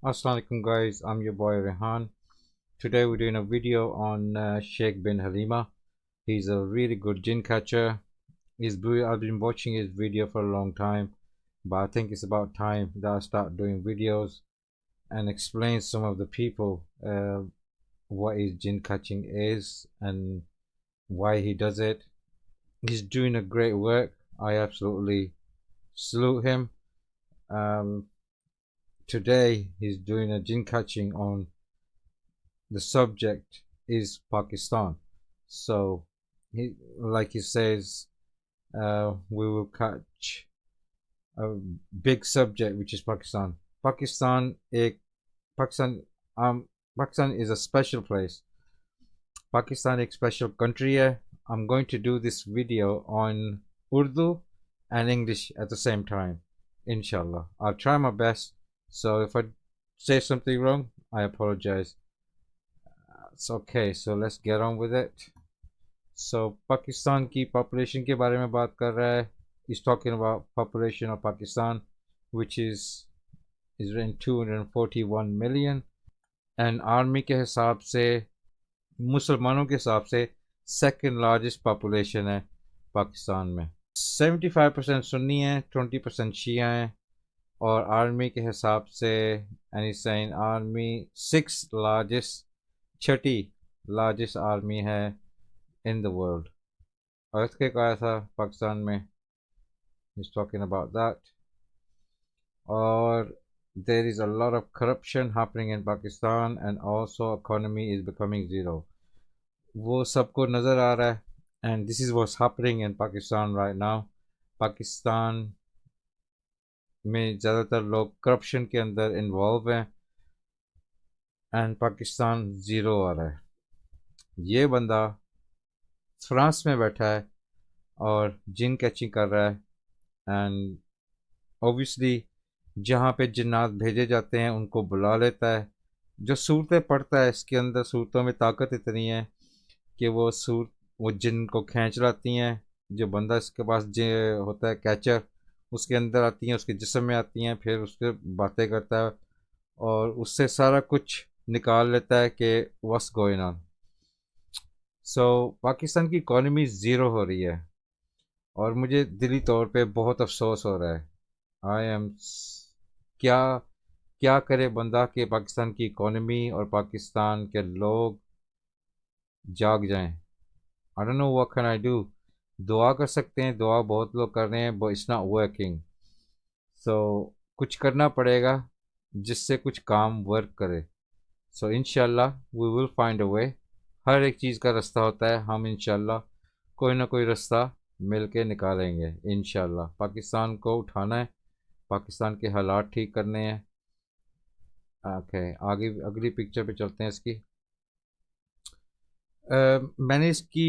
Assalamualaikum guys, I'm your boy Rehan. Today we're doing a video on Sheikh bin Halima. He's a really good jinn catcher. I've been watching his video for a long time, but I think it's about time that I start doing videos and explain some of the people what his jinn catching is and why he does it. He's doing a great work. I absolutely salute him. Um, Today he's doing a jinn catching on the subject is Pakistan. So, like he says, we will catch a big subject, which is Pakistan. Pakistan, Pakistan is a special place. Pakistan एक special country है. I'm going to do this video on Urdu and English at the same time, inshallah. I'll try my best. So if I say something wrong, I apologize. It's okay, so let's get on with it. So Pakistan की population के बारे में बात कर रहा है. He's talking about population of Pakistan, which is in 241 million. And army के हिसाब से, मुसलमानों के हिसाब से second largest population है पाकिस्तान में. 75% सुन्नी है, 20% शिया हैं. और आर्मी के हिसाब से and he's saying army 6th largest, Chhathi largest army है इन द वर्ल्ड. अर्थक्वेक आया था पाकिस्तान में. he's talking about that. और there is a lot of corruption happening in Pakistan and also economy is becoming zero. वो सबको नज़र आ रहा है. and this is what's happening in Pakistan right now. Pakistan में ज़्यादातर लोग करप्शन के अंदर इन्वॉल्व हैं एंड पाकिस्तान ज़ीरो आ रहा है. ये बंदा फ्रांस में बैठा है और जिन कैचिंग कर रहा है. एंड ऑब्वियसली जहाँ पे जिन्नात भेजे जाते हैं उनको बुला लेता है. जो सूरतें पढ़ता है इसके अंदर सूरतों में ताकत इतनी है कि वो जिन को खींच लाती हैं. जो बंदा इसके पास जो होता है कैचर, उसके अंदर आती हैं, उसके जिस्म में आती हैं, फिर उससे बातें करता है और उससे सारा कुछ निकाल लेता है कि व्हाट्स गोइंग ऑन. सो पाकिस्तान की इकॉनमी ज़ीरो हो रही है और मुझे दिली तौर पे बहुत अफसोस हो रहा है. आई एम क्या क्या करे बंदा कि पाकिस्तान की इकॉनमी और पाकिस्तान के लोग जाग जाएं. I don't know what can I do. दुआ कर सकते हैं, दुआ बहुत लोग कर रहे हैं, बट इट्स नॉट वर्किंग. सो कुछ करना पड़ेगा जिससे कुछ काम वर्क करे. सो इंशाल्लाह वी विल फाइंड अ वे. हर एक चीज़ का रास्ता होता है. हम इंशाल्लाह कोई ना कोई रास्ता मिल के निकालेंगे इंशाल्लाह. पाकिस्तान को उठाना है, पाकिस्तान के हालात ठीक करने हैं. ओके, आगे अगली पिक्चर पे चलते हैं इसकी. मैंने इसकी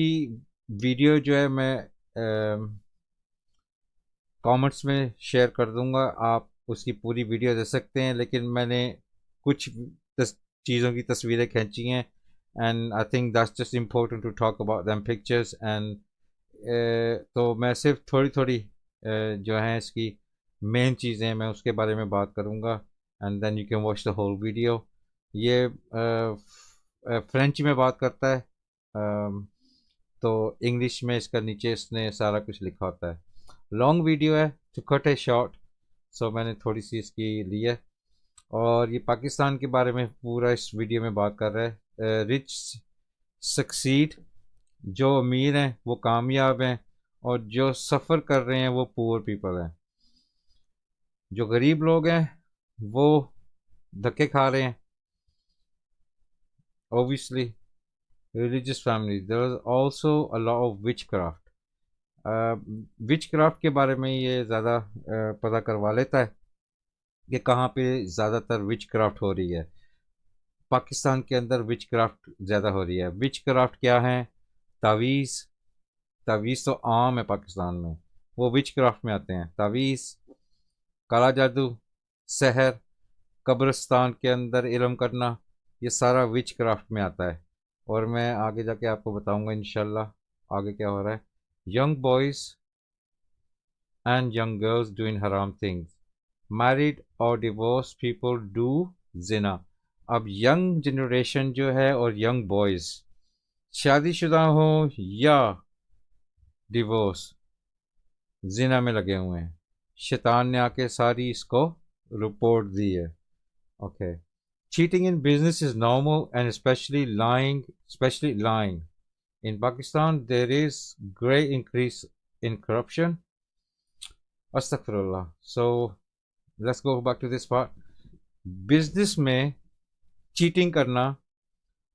वीडियो जो है मैं कमेंट्स में शेयर कर दूंगा. आप उसकी पूरी वीडियो दे सकते हैं, लेकिन मैंने कुछ चीज़ों की तस्वीरें खींची हैं and I think that's just important to talk about them pictures. And तो मैं सिर्फ थोड़ी थोड़ी जो है इसकी मेन चीज़ें मैं उसके बारे में बात करूँगा and then you can watch the whole video. ये फ्रेंच में बात करता है, तो इंग्लिश में इसका नीचे इसने सारा कुछ लिखा होता है. लॉन्ग वीडियो है, टू कट ए शॉर्ट, सो मैंने थोड़ी सी इसकी ली है. और ये पाकिस्तान के बारे में पूरा इस वीडियो में बात कर रहा है. रिच सक्सीड, जो अमीर हैं वो कामयाब हैं और जो सफ़र कर रहे हैं वो पुअर पीपल हैं. जो गरीब लोग हैं वो धक्के खा रहे हैं. Obviously religious families, there is also a lot of witchcraft. Which craft के बारे में ये ज़्यादा पता करवा लेता है कि कहाँ पे ज़्यादातर विच क्राफ्ट हो रही है. पाकिस्तान के अंदर विच क्राफ्ट ज़्यादा हो रही है. विच क्राफ्ट क्या है? तावीज़. तावीज़ तो आम है पाकिस्तान में, वो विच क्राफ्ट में आते हैं. तावीज़, काला जादू, सहर, कब्रिस्तान के अंदर इल्म करना, ये सारा विच क्राफ्ट में आता है. और मैं आगे जाके आपको बताऊंगा इंशाल्लाह आगे क्या हो रहा है. Young boys and young girls doing haram things, married और डिवोर्स पीपल डू जिना। अब यंग जनरेशन जो है और यंग बॉयज़ शादीशुदा हो या डिवोर्स जिना में लगे हुए हैं। शैतान ने आके सारी इसको रिपोर्ट दी है। Okay, cheating in business is normal and specially lying in Pakistan there is great increase in corruption. Astaghfirullah. So let's go back to this part. Business में चीटिंग करना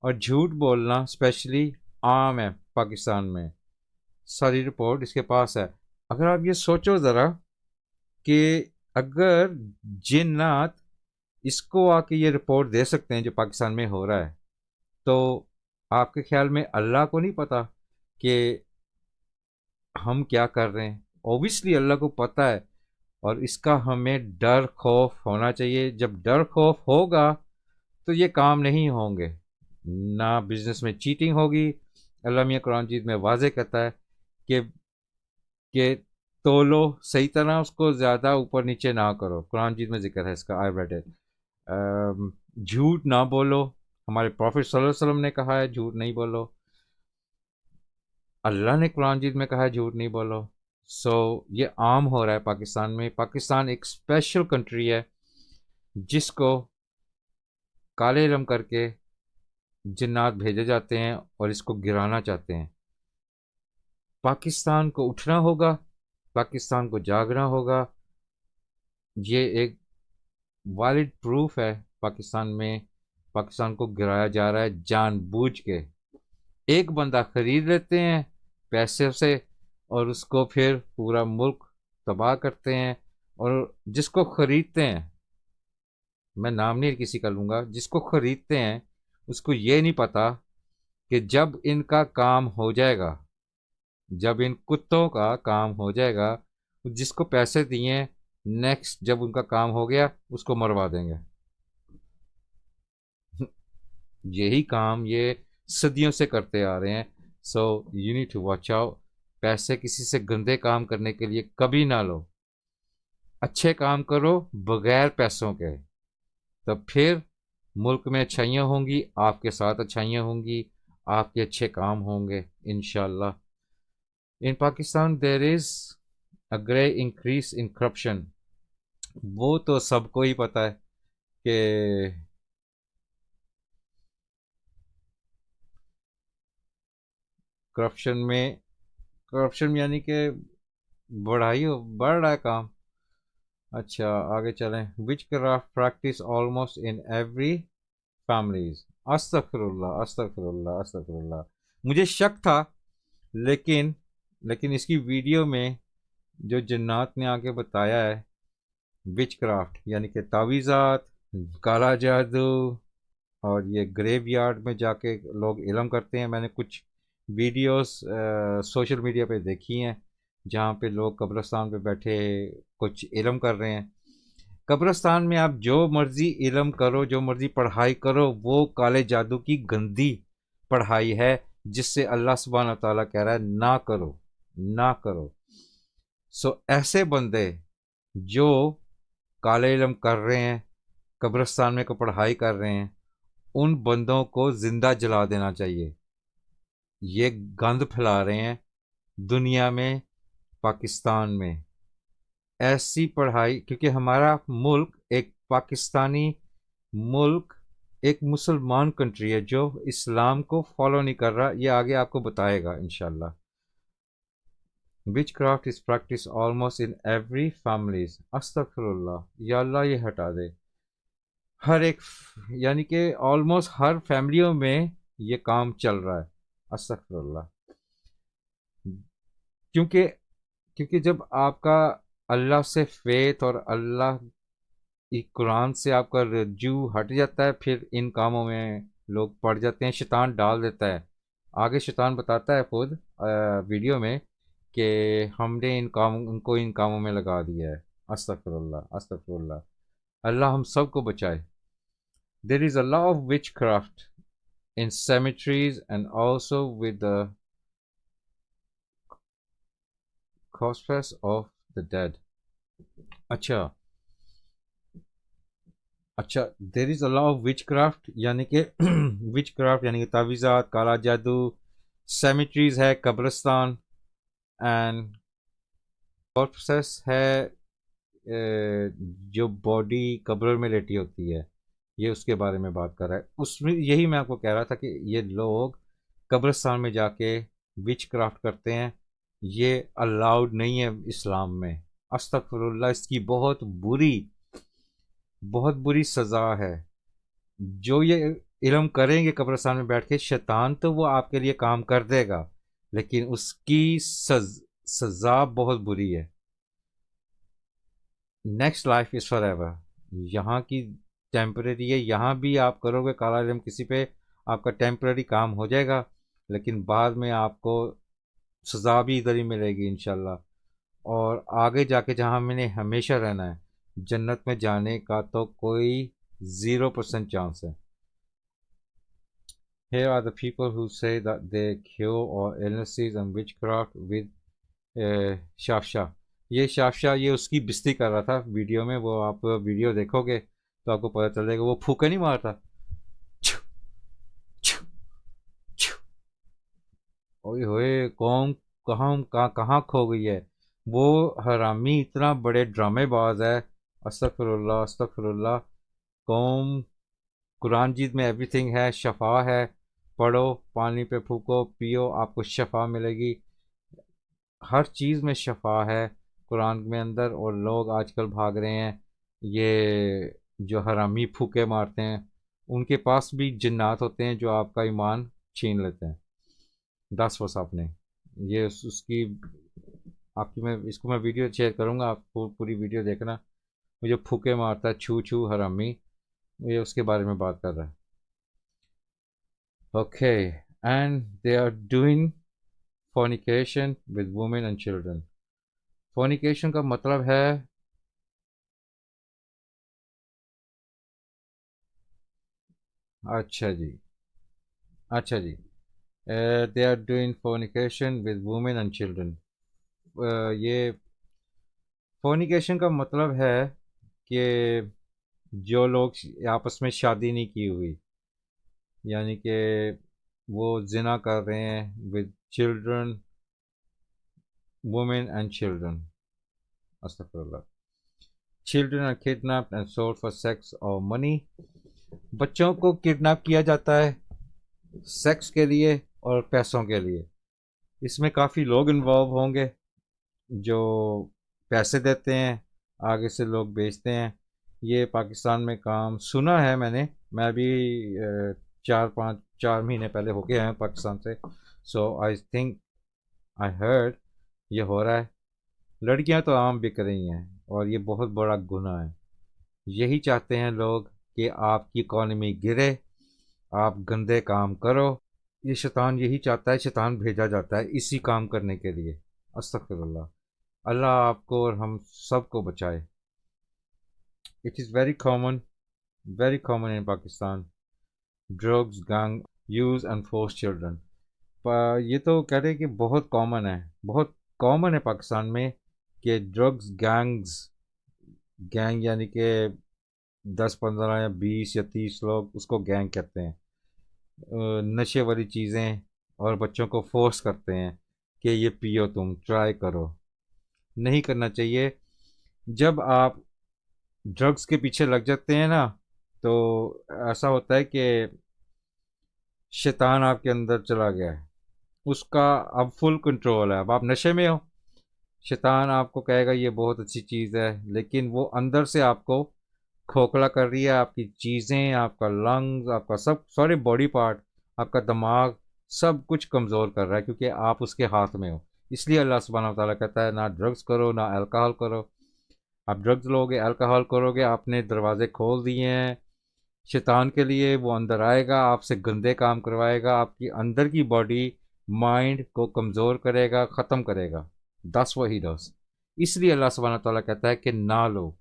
और झूठ बोलना स्पेशली आम है पाकिस्तान में। सारी रिपोर्ट इसके पास है। अगर आप ये सोचो ज़रा कि अगर जिन्नात इसको आके ये रिपोर्ट दे सकते हैं जो पाकिस्तान में हो रहा है, तो आपके ख्याल में अल्लाह को नहीं पता कि हम क्या कर रहे हैं? ऑब्वियसली अल्लाह को पता है, और इसका हमें डर खौफ होना चाहिए। जब डर खौफ होगा तो ये काम नहीं होंगे, ना बिजनेस में चीटिंग होगी। अल्लाह मियाँ कुरान जीत में वाज़ेह कहता है कि तोलो सही तरह, उसको ज़्यादा ऊपर नीचे ना करो। कुरान जीत में जिक्र है इसका, आई रेड इट। झूठ ना बोलो, हमारे प्रॉफिट सल्लल्लाहु अलैहि वसल्लम ने कहा है झूठ नहीं बोलो। अल्लाह ने कुरान जीत में कहा है झूठ नहीं बोलो। सो ये आम हो रहा है पाकिस्तान में। पाकिस्तान एक स्पेशल कंट्री है जिसको काले इलम करके जिन्नात भेजे जाते हैं और इसको गिराना चाहते हैं। पाकिस्तान को उठना होगा, पाकिस्तान को जागना होगा। ये एक वैलिड प्रूफ है पाकिस्तान में पाकिस्तान को गिराया जा रहा है जानबूझ के। एक बंदा खरीद लेते हैं पैसे से और उसको फिर पूरा मुल्क तबाह करते हैं। और जिसको खरीदते हैं, मैं नाम नहीं किसी का लूँगा, जिसको खरीदते हैं उसको ये नहीं पता कि जब इनका काम हो जाएगा, जब इन कुत्तों का काम हो जाएगा, जिसको पैसे दिए नेक्स्ट जब उनका काम हो गया उसको मरवा देंगे। यही काम ये सदियों से करते आ रहे हैं। So you need to watch out. पैसे किसी से गंदे काम करने के लिए कभी ना लो। अच्छे काम करो बगैर पैसों के, तब फिर मुल्क में अच्छाइयाँ होंगी, आपके साथ अच्छाइयाँ होंगी, आपके अच्छे काम होंगे इंशाल्लाह। In Pakistan there is a great increase in corruption. वो तो सबको ही पता है कि करप्शन में यानी कि बढ़ रहा है काम। अच्छा, आगे चलें। Witchcraft practice almost in every families. अस्तगफिरुल्लाह अस्तगफिरुल्लाह अस्तगफिरुल्लाह। मुझे शक था, लेकिन इसकी वीडियो में जो जन्नात ने आगे बताया है विच क्राफ्ट यानी कि तावीज़ात, काला जादू, और ये ग्रेव यार्ड में जाके लोग इलम करते हैं। मैंने कुछ वीडियोस सोशल मीडिया पे देखी हैं जहाँ पे लोग कब्रिस्तान पे बैठे कुछ इलम कर रहे हैं। कब्रिस्तान में आप जो मर्ज़ी इलम करो, जो मर्ज़ी पढ़ाई करो, वो काले जादू की गंदी पढ़ाई है जिससे अल्लाह सुब्हान व तआला कह रहा है ना करो, ना करो। सो ऐसे बंदे जो काले इलम कर रहे हैं, कब्रिस्तान में को पढ़ाई कर रहे हैं, उन बंदों को जिंदा जला देना चाहिए। ये गंद फैला रहे हैं दुनिया में, पाकिस्तान में। ऐसी पढ़ाई, क्योंकि हमारा मुल्क एक पाकिस्तानी मुल्क एक मुसलमान कंट्री है जो इस्लाम को फॉलो नहीं कर रहा। ये आगे आपको बताएगा इंशाल्लाह। Witchcraft is practice almost in every families. अस्तगफिरुल्लाह, या अल्लाह ये हटा दे। हर एक यानी कि ऑलमोस्ट हर फैमिलियों में ये काम चल रहा है। अस्तगफिरुल्लाह। क्योंकि जब आपका अल्लाह से फेथ और अल्लाह की कुरान से आपका रज्जू हट जाता है, फिर इन कामों में लोग पड़ जाते हैं। शैतान डाल देता है आगे। शैतान बताता है खुद वीडियो में कि हमने उनको इन कामों में लगा दिया है। अस्तगफिरुल्लाह अस्तगफिरुल्लाह। अल्लाह हम सबको बचाए। There is a law of witchcraft in cemeteries and also with the cosplays of the dead. अच्छा, अच्छा, देर is a law of which craft, यानी कि विच क्राफ्ट यानी कि तावीज़ात, काला जादू, सेमिट्रीज है, कब्रिस्तान, एंड कॉर्पसेस है, जो बॉडी कब्र में लेटी होती है, ये उसके बारे में बात कर रहा है। उसमें यही मैं आपको कह रहा था कि ये लोग कब्रिस्तान में जाके विच क्राफ्ट करते हैं, ये अलाउड नहीं है इस्लाम में। अस्तगफिरुल्लाह, इसकी बहुत बुरी सज़ा है। जो ये इल्म करेंगे कब्रिस्तान में बैठ के, शैतान तो वो आपके लिए काम कर देगा, लेकिन उसकी सज़ा बहुत बुरी है। Next life is for ever, यहाँ की टेम्परेरी है, यहाँ भी आप करोगे काला इल्म किसी पे, आपका टेम्परेरी काम हो जाएगा, लेकिन बाद में आपको सज़ा भी इधर ही मिलेगी इंशाल्लाह। और आगे जाके जहाँ मैंने हमेशा रहना है, जन्नत में जाने का तो कोई 0% चांस है। Here are the people who say that they cure or illnesses and witchcraft with शाफशा। ये शाफशा ये उसकी बिस्ती कर रहा था वीडियो में, वो आप वीडियो देखोगे तो आपको पता चलेगा, वो फूके नहीं मारता, छू, छू, छू। ओए होए, कौन कहाँ खो गई है वो हरामी, इतना बड़े ड्रामेबाज है। अस्तगफिरुल्लाह अस्तगफिरुल्लाह। कौम, कुरान जीत में एवरीथिंग है, शफा है, पढ़ो, पानी पे फूको, पियो, आपको शफा मिलेगी। हर चीज़ में शफा है कुरान में अंदर, और लोग आजकल भाग रहे हैं, ये जो हरामी फूके मारते हैं, उनके पास भी जिन्नात होते हैं जो आपका ईमान छीन लेते हैं। दस वस आपने, ये उसकी आपकी, मैं इसको मैं वीडियो शेयर करूँगा, आप पूरी वीडियो देखना। मुझे फूके मारता है, छू छू हरामी, ये उसके बारे में बात कर रहा है। Okay, and they are doing fornication with women and children। fornication का मतलब है, अच्छा जी, अच्छा ji, they are doing fornication with women and children। ये fornication का मतलब है कि जो लोग आपस में शादी नहीं की हुई, यानी कि वो जिना कर रहे हैं with children, women and children। अस्तगफुरुल्लाह। Children are kidnapped and sold for sex or money। बच्चों को किडनैप किया जाता है सेक्स के लिए और पैसों के लिए। इसमें काफ़ी लोग इन्वॉल्व होंगे जो पैसे देते हैं, आगे से लोग बेचते हैं। ये पाकिस्तान में काम सुना है मैंने, मैं भी 4 महीने पहले होके आया हूँ पाकिस्तान से। सो आई थिंक, आई हर्ड ये हो रहा है। लड़कियां तो आम बिक रही हैं, और ये बहुत बड़ा गुनाह है। यही चाहते हैं लोग कि आपकी इकॉनमी गिरे, आप गंदे काम करो। ये शैतान यही चाहता है, शैतान भेजा जाता है इसी काम करने के लिए। अस्तगफिरुल्लाह। अल्लाह आपको और हम सबको बचाए। It is very common in Pakistan, drugs gang use and force children. ये तो कह रहे हैं कि बहुत कॉमन है, बहुत कॉमन है पाकिस्तान में कि ड्रग्स गैंग्स, गैंग यानी कि 10 15 या 20 या 30 लोग, उसको गैंग कहते हैं। नशे वाली चीज़ें, और बच्चों को फोर्स करते हैं कि ये पियो, तुम ट्राई करो। नहीं करना चाहिए। जब आप ड्रग्स के पीछे लग जाते हैं ना, तो ऐसा होता है कि शैतान आपके अंदर चला गया है, उसका अब फुल कंट्रोल है। अब आप नशे में हो, शैतान आपको कहेगा ये बहुत अच्छी चीज़ है, लेकिन वो अंदर से आपको खोखला कर रही है। आपकी चीज़ें, आपका लंग्स, आपका सब सारे बॉडी पार्ट, आपका दिमाग, सब कुछ कमज़ोर कर रहा है, क्योंकि आप उसके हाथ में हो। इसलिए अल्लाह सुब्हानहू व तआला कहता है ना ड्रग्स करो ना अल्कोहल करो। आप ड्रग्स लोगे, अल्कोहल करोगे, आपने दरवाजे खोल दिए हैं शैतान के लिए। वो अंदर आएगा, आपसे गंदे काम करवाएगा, आपकी अंदर की बॉडी माइंड को कमज़ोर करेगा, ख़त्म करेगा। दस वही दस। इसलिए अल्लाह सुब्हानहू व तआला कहता है कि ना लो।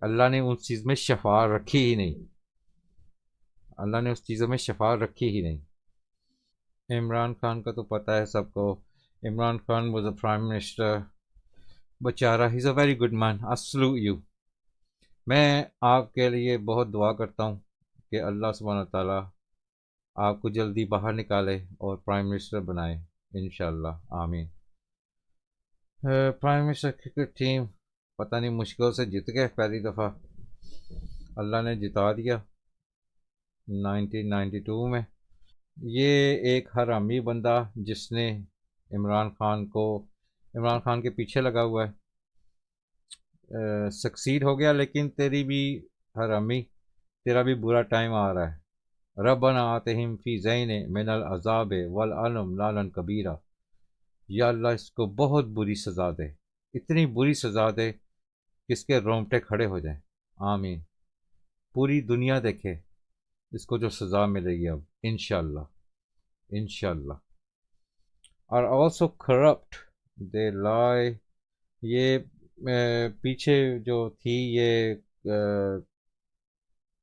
अल्लाह ने उस चीज़ में शफा रखी ही नहीं, अल्लाह ने उस चीज़ों में शफा रखी ही नहीं। इमरान खान का तो पता है सबको। Imran Khan was a prime minister, बेचारा, he is a very good man, I salute you. मैं आपके लिए बहुत दुआ करता हूँ कि अल्लाह सुब्हान ताला आपको जल्दी बाहर निकाले और प्राइम मिनिस्टर बनाए, इंशाल्लाह आमीन। प्राइम मिनिस्टर क्रिकेट टीम पता नहीं मुश्किल से जीत गए पहली दफ़ा, अल्लाह ने जिता दिया 1992 में। ये एक हरामी बंदा जिसने इमरान खान को इमरान खान के पीछे लगा हुआ है, सक्सीड हो गया, लेकिन तेरी भी हरामी, तेरा भी बुरा टाइम आ रहा है। रब्बना आतिहिम फी ज़ैन मिनल अज़ाब वल अलम लालन कबीरा। या अल्लाह इसको बहुत बुरी सज़ा दे, इतनी बुरी सज़ा दे कि इसके रोंगटे खड़े हो जाएं। आमीन। पूरी दुनिया देखे इसको जो सज़ा मिलेगी अब, इंशाल्लाह इंशाल्लाह। और ऑल्सो करप्ट, दे लाई। ये पीछे जो थी ये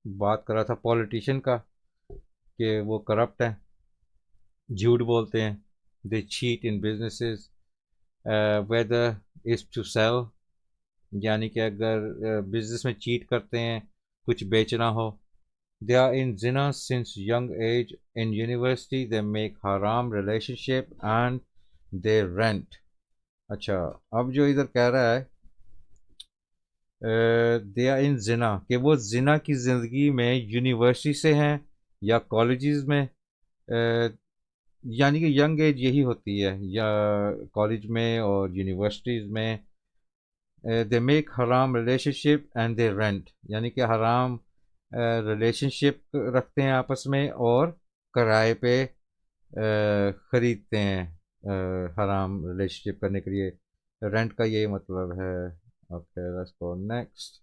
बात कर रहा था पॉलिटिशियन का कि वो करप्ट हैं, झूठ बोलते हैं, they cheat in businesses whether is to sell, यानी कि अगर बिजनेस में चीट करते हैं, कुछ बेचना हो। दे आर इन जिना since young age, in university they make हराम रिलेशनशिप एंड दे रेंट। अच्छा, अब जो इधर कह रहा है दे आर इन जिना, कि वो जिना की ज़िंदगी में यूनिवर्सिटी से हैं या कॉलेजेस में, यानी कि यंग एज यही होती है या कॉलेज में और यूनिवर्सिटीज़ में। दे मेक हराम रिलेशनशिप एंड दे रेंट, यानी कि हराम रिलेशनशिप रखते हैं आपस में और किराए पे ख़रीदते हैं। हराम रिलेशनशिप करने के लिए रेंट का यही मतलब है। Okay, let's go next.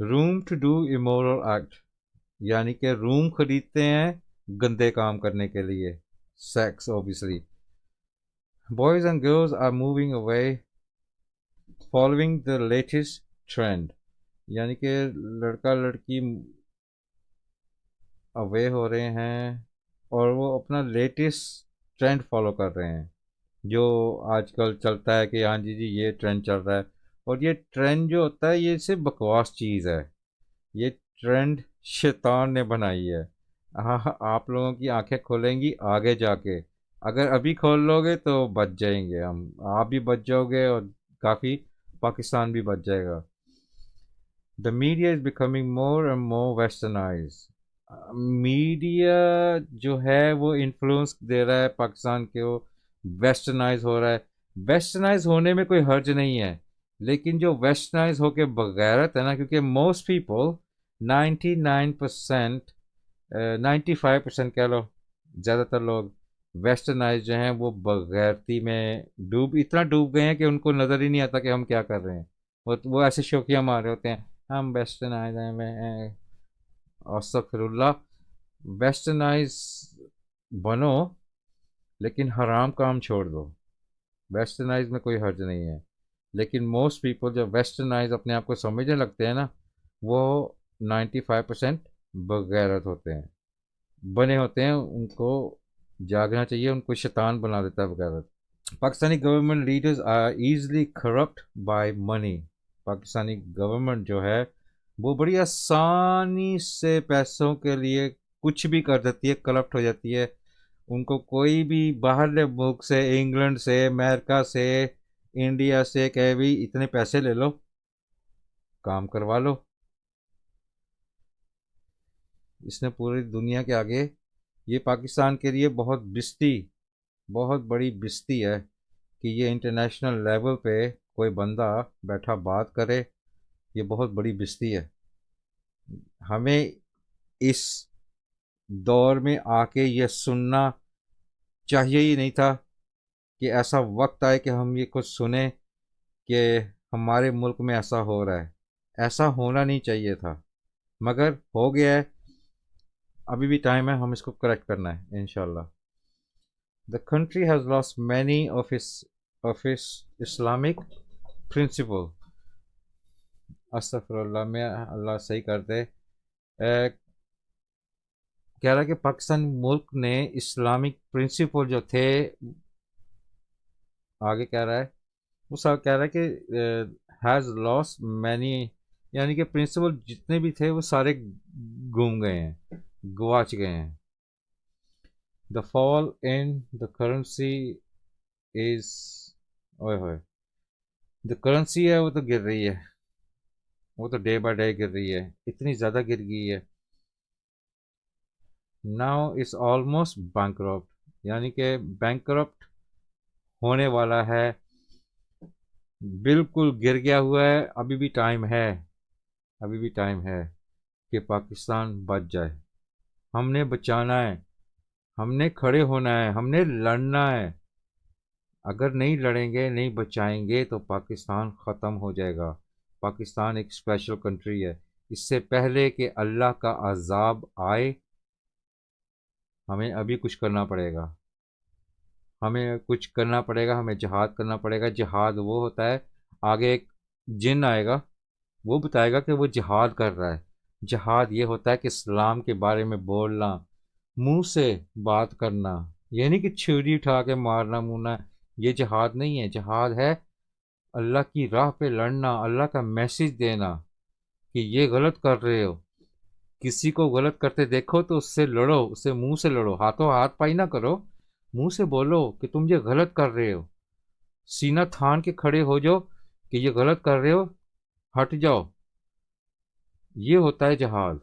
Room to do immoral act, यानी कि रूम खरीदते हैं गंदे काम करने के लिए, sex obviously. Boys and girls are moving away following the latest trend, यानी कि लड़का लड़की अवे हो रहे हैं और वो अपना लेटेस्ट ट्रेंड फॉलो कर रहे हैं जो आजकल चलता है कि हाँ जी जी ये ट्रेंड चल रहा है। और ये ट्रेंड जो होता है ये सिर्फ बकवास चीज़ है, ये ट्रेंड शैतान ने बनाई है। हाँ हाँ, आप लोगों की आंखें खोलेंगी आगे जाके, अगर अभी खोल लोगे तो बच जाएंगे हम, आप भी बच जाओगे और काफ़ी पाकिस्तान भी बच जाएगा। The media is becoming more and more westernize, media जो है वो इन्फ्लुएंस दे रहा है पाकिस्तान के, वो वेस्टर्नाइज हो रहा है। वेस्टर्नाइज होने में कोई हर्ज नहीं है, लेकिन जो वेस्टर्नाइज होके बगैरत है ना, क्योंकि मोस्ट पीपल 99%, 95% कह लो, ज़्यादातर लोग वेस्टर्नाइज जो हैं वो बगैरती में इतना डूब गए हैं कि उनको नज़र ही नहीं आता कि हम क्या कर रहे हैं। वो ऐसे शौकिया मार रहे होते हैं, हम वेस्टर्नाइज हैं, अस्तगफिरुल्लाह। वेस्टर्नाइज बनो लेकिन हराम काम छोड़ दो, वेस्टर्नाइज में कोई हर्ज नहीं है। लेकिन मोस्ट पीपल जो वेस्टर्नाइज अपने आप को समझने लगते हैं ना, वो 95% बगैरत होते हैं, बने होते हैं, उनको जागना चाहिए, उनको शैतान बना देता है बगैरत। Pakistani government leaders are easily corrupt by money, Pakistani government जो है वो बड़ी आसानी से पैसों के लिए कुछ भी कर देती है, करप्ट हो जाती है। उनको कोई भी बाहर मुल्क से, इंग्लैंड से, अमेरिका से, इंडिया से कहे भी इतने पैसे ले लो, काम करवा लो। इसने पूरी दुनिया के आगे, ये पाकिस्तान के लिए बहुत बिस्ती, बहुत बड़ी बिस्ती है कि ये इंटरनेशनल लेवल पे कोई बंदा बैठा बात करे, ये बहुत बड़ी बिस्ती है। हमें इस दौर में आके ये सुनना चाहिए ही नहीं था कि ऐसा वक्त आए कि हम ये कुछ सुने कि हमारे मुल्क में ऐसा हो रहा है। ऐसा होना नहीं चाहिए था, मगर हो गया है। अभी भी टाइम है, हम इसको करेक्ट करना है इंशाल्लाह। The country has lost many of इस इस्लामिक प्रिंसिपल, अस्तगफिरुल्लाह में अल्लाह सही कर दे। कह रहा है कि पाकिस्तान मुल्क ने इस्लामिक प्रिंसिपल जो थे, आगे कह रहा है, वो सब कह रहा है कि हैज़ लॉस्ट मैनी यानी कि प्रिंसिपल जितने भी थे वो सारे गुम गए हैं, गवाच गए हैं। The fall in the currency is, ओए होए, जो करेंसी है वो तो गिर रही है, वो तो डे बाय डे गिर रही है, इतनी ज़्यादा गिर गई है। नाउ इज ऑलमोस्ट बैंकरप्ट, यानी कि बैंकरप्ट होने वाला है, बिल्कुल गिर गया हुआ है। अभी भी टाइम है, अभी भी टाइम है कि पाकिस्तान बच जाए। हमने बचाना है, हमने खड़े होना है, हमने लड़ना है। अगर नहीं लड़ेंगे, नहीं बचाएंगे तो पाकिस्तान ख़त्म हो जाएगा। पाकिस्तान एक स्पेशल कंट्री है। इससे पहले कि अल्लाह का अजाब आए, हमें अभी कुछ करना पड़ेगा। हमें कुछ करना पड़ेगा, हमें जिहाद करना पड़ेगा। जिहाद वो होता है, आगे एक जिन आएगा, वो बताएगा कि वो जिहाद कर रहा है। जिहाद ये होता है कि इस्लाम के बारे में बोलना, मुंह से बात करना। ये नहीं कि छुरी उठा के मारना मुंह, ये जिहाद नहीं है। जिहाद है अल्लाह की राह पे लड़ना, अल्लाह का मैसेज देना कि ये गलत कर रहे हो। किसी को गलत करते देखो तो उससे लड़ो, उससे मुंह से लड़ो, हाथों हाथ पाई ना करो। मुंह से बोलो कि तुम ये गलत कर रहे हो, सीना थान के खड़े हो जाओ कि ये गलत कर रहे हो, हट जाओ। ये होता है जिहाद।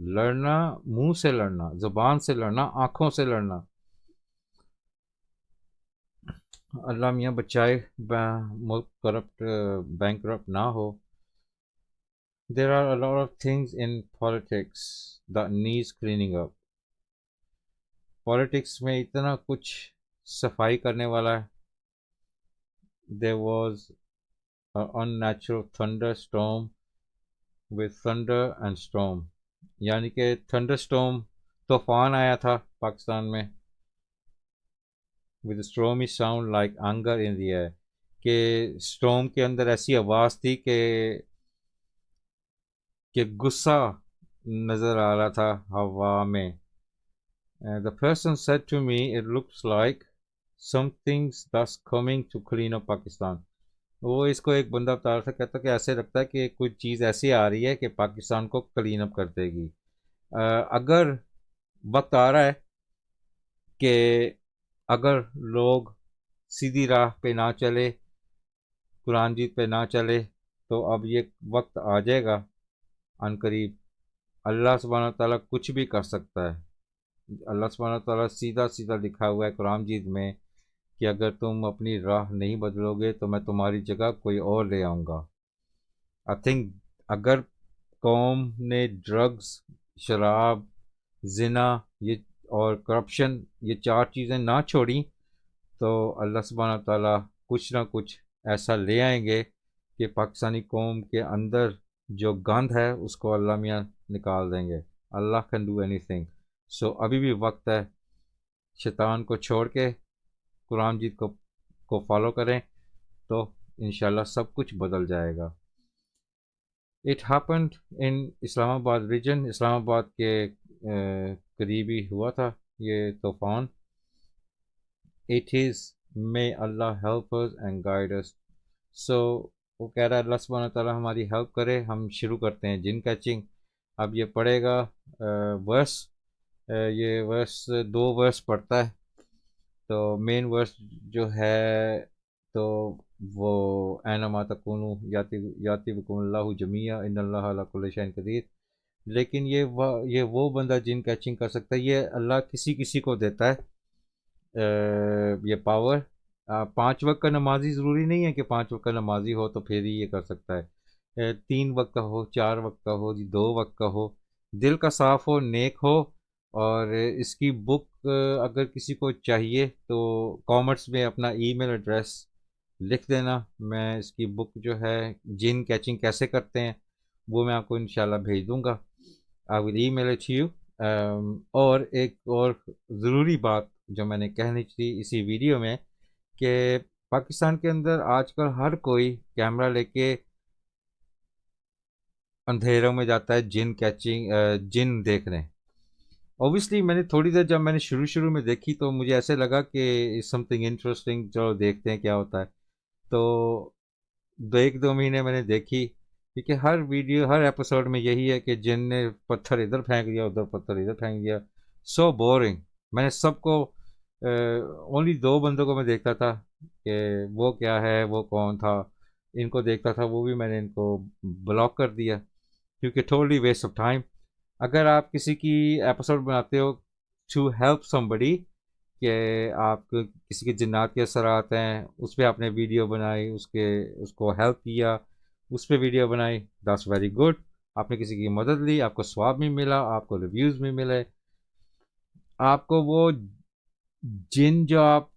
लड़ना, मुंह से लड़ना, जुबान से लड़ना, आंखों से लड़ना। अल्लाह मियाँ बचाए, मुल्क करप्ट, बैंक करप्ट ना हो। There are a lot of things in politics that needs cleaning up. Politics में इतना कुछ सफाई करने वाला है। There was an unnatural thunderstorm with thunder and storm, यानी कि थंडरस्टॉर्म, तूफान आया था पाकिस्तान में, with a stormy sound like anger in the air, कि स्टॉर्म के अंदर ऐसी आवाज़ थी कि गुस्सा नज़र आ रहा था हवा में। The person said to me, it looks like something's thus coming to clean up Pakistan. वो इसको एक बंदा बता रहा था, कहता कि ऐसे लगता है कि कुछ चीज़ ऐसी आ रही है कि पाकिस्तान को क्लीन अप कर देगी। अगर वक्त आ रहा है कि अगर लोग सीधी राह पे ना चले, कुरान जीत पे ना चले, तो अब ये वक्त आ जाएगा अनकरीब। अल्लाह सुब्हानहू तआला कुछ भी कर सकता है। अल्लाह सुब्हानहू तआला सीधा सीधा लिखा हुआ है कुरान मजीद में कि अगर तुम अपनी राह नहीं बदलोगे तो मैं तुम्हारी जगह कोई और ले आऊँगा। आई थिंक अगर कौम ने ड्रग्स, शराब, जिना, ये और करप्शन, ये चार चीज़ें ना छोड़ी, तो अल्लाह सुब्हानहू तआला कुछ ना कुछ ऐसा ले आएंगे कि पाकिस्तानी कौम के अंदर जो गंद है उसको अल्लाह मियाँ निकाल देंगे। अल्लाह कैन डू एनीथिंग। सो अभी भी वक्त है, शैतान को छोड़ के कुरान जीत को फॉलो करें, तो इंशाल्लाह सब कुछ बदल जाएगा। It happened in Islamabad region, Islamabad के करीबी हुआ था ये तूफ़ान। It is, may Allah help us and guide us. So वो कह रहा है अल्लाह सुब्हानहू तआला हमारी हेल्प करे। हम शुरू करते हैं जिन कैचिंग। अब ये पढ़ेगा वर्स, ये वर्स, दो वर्स पढ़ता है। तो मेन वर्स जो है, तो वो ऐनमा तकुनु याति याति बिकुमुल्लाहु जमिया इन्नल्लाहा अला कुल्लि शैइन कदीर। लेकिन ये वो बंदा जिन कैचिंग कर सकता है, ये अल्लाह किसी किसी को देता है ये पावर। पाँच वक्त का नमाजी ज़रूरी नहीं है कि पाँच वक्त का नमाजी हो तो फिर ही ये कर सकता है। तीन वक्त का हो, चार वक्त का हो, जी दो वक्त का हो, दिल का साफ़ हो, नेक हो। और इसकी बुक अगर किसी को चाहिए तो कॉमेंट्स में अपना ईमेल एड्रेस लिख देना। मैं इसकी बुक जो है, जिन कैचिंग कैसे करते हैं, वो मैं आपको इंशाल्लाह भेज दूंगा। I will email it you. और एक और ज़रूरी बात जो मैंने कहनी थी इसी वीडियो में, कि पाकिस्तान के अंदर आजकल हर कोई कैमरा लेके अंधेरों में जाता है जिन कैचिंग, जिन देखने। ऑब्वियसली मैंने थोड़ी देर जब मैंने शुरू शुरू में देखी तो मुझे ऐसे लगा कि समथिंग इंटरेस्टिंग, चलो देखते हैं क्या होता है। तो दो एक दो महीने मैंने देखी, ठीक है, हर वीडियो हर एपिसोड में यही है कि जिन ने पत्थर इधर फेंक दिया, उधर पत्थर इधर फेंक दिया। So boring. मैंने सबको ओनली दो बंदों को मैं देखता था कि वो क्या है, वो कौन था। इनको देखता था, वो भी मैंने इनको ब्लॉक कर दिया क्योंकि टोटली वेस्ट ऑफ टाइम। अगर आप किसी की एपिसोड बनाते हो टू हेल्प समबडी, कि आप किसी के जिन्नात के असरात हैं, उस पर आपने वीडियो बनाई, उसको हेल्प किया, उस पर वीडियो बनाई, दैट्स वेरी गुड। आपने किसी की मदद ली, आपको स्वाब भी मिला, आपको रिव्यूज़ भी मिले। आपको वो जिन जो आप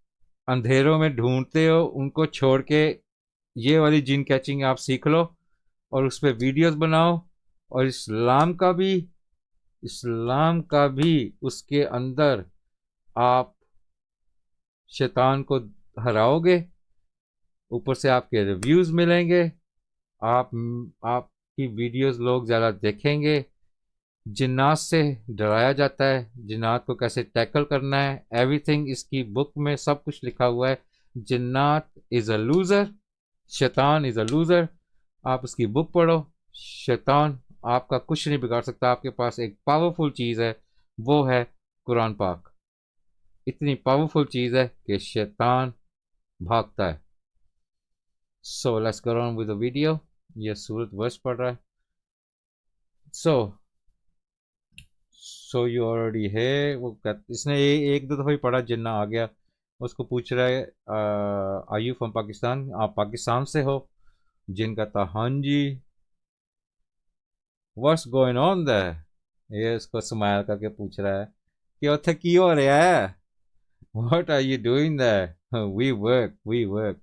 अंधेरों में ढूंढते हो उनको छोड़ के ये वाली जिन कैचिंग आप सीख लो और उस पर वीडियोस बनाओ। और इस्लाम का भी उसके अंदर आप शैतान को हराओगे, ऊपर से आपके रिव्यूज़ मिलेंगे, आप आपकी वीडियोस लोग ज़्यादा देखेंगे। जिन्नात से डराया जाता है, जिन्नात को कैसे टैकल करना है, एवरीथिंग इसकी बुक में सब कुछ लिखा हुआ है। जिन्नात इज़ अ लूज़र, शैतान इज़ अ लूज़र। आप उसकी बुक पढ़ो। शैतान आपका कुछ नहीं बिगाड़ सकता। आपके पास एक पावरफुल चीज़ है, वो है कुरान पाक। इतनी पावरफुल चीज़ है कि शैतान भागता है। So let's go on with the video. ये सूरत वर्ष पढ़ रहा है। सो यू ऑलरेडी है, इसने एक दो दफ़ा ही पढ़ा, जिन्ना आ गया। उसको पूछ रहा है आर यू फ्रॉम पाकिस्तान, आप पाकिस्तान से हो? जिन कहता हाँ जी। व्हाट्स गोइंग ऑन देयर, ये इसको स्माइल करके पूछ रहा है कि उत्थे की हो रहा है, what are you doing there? We work.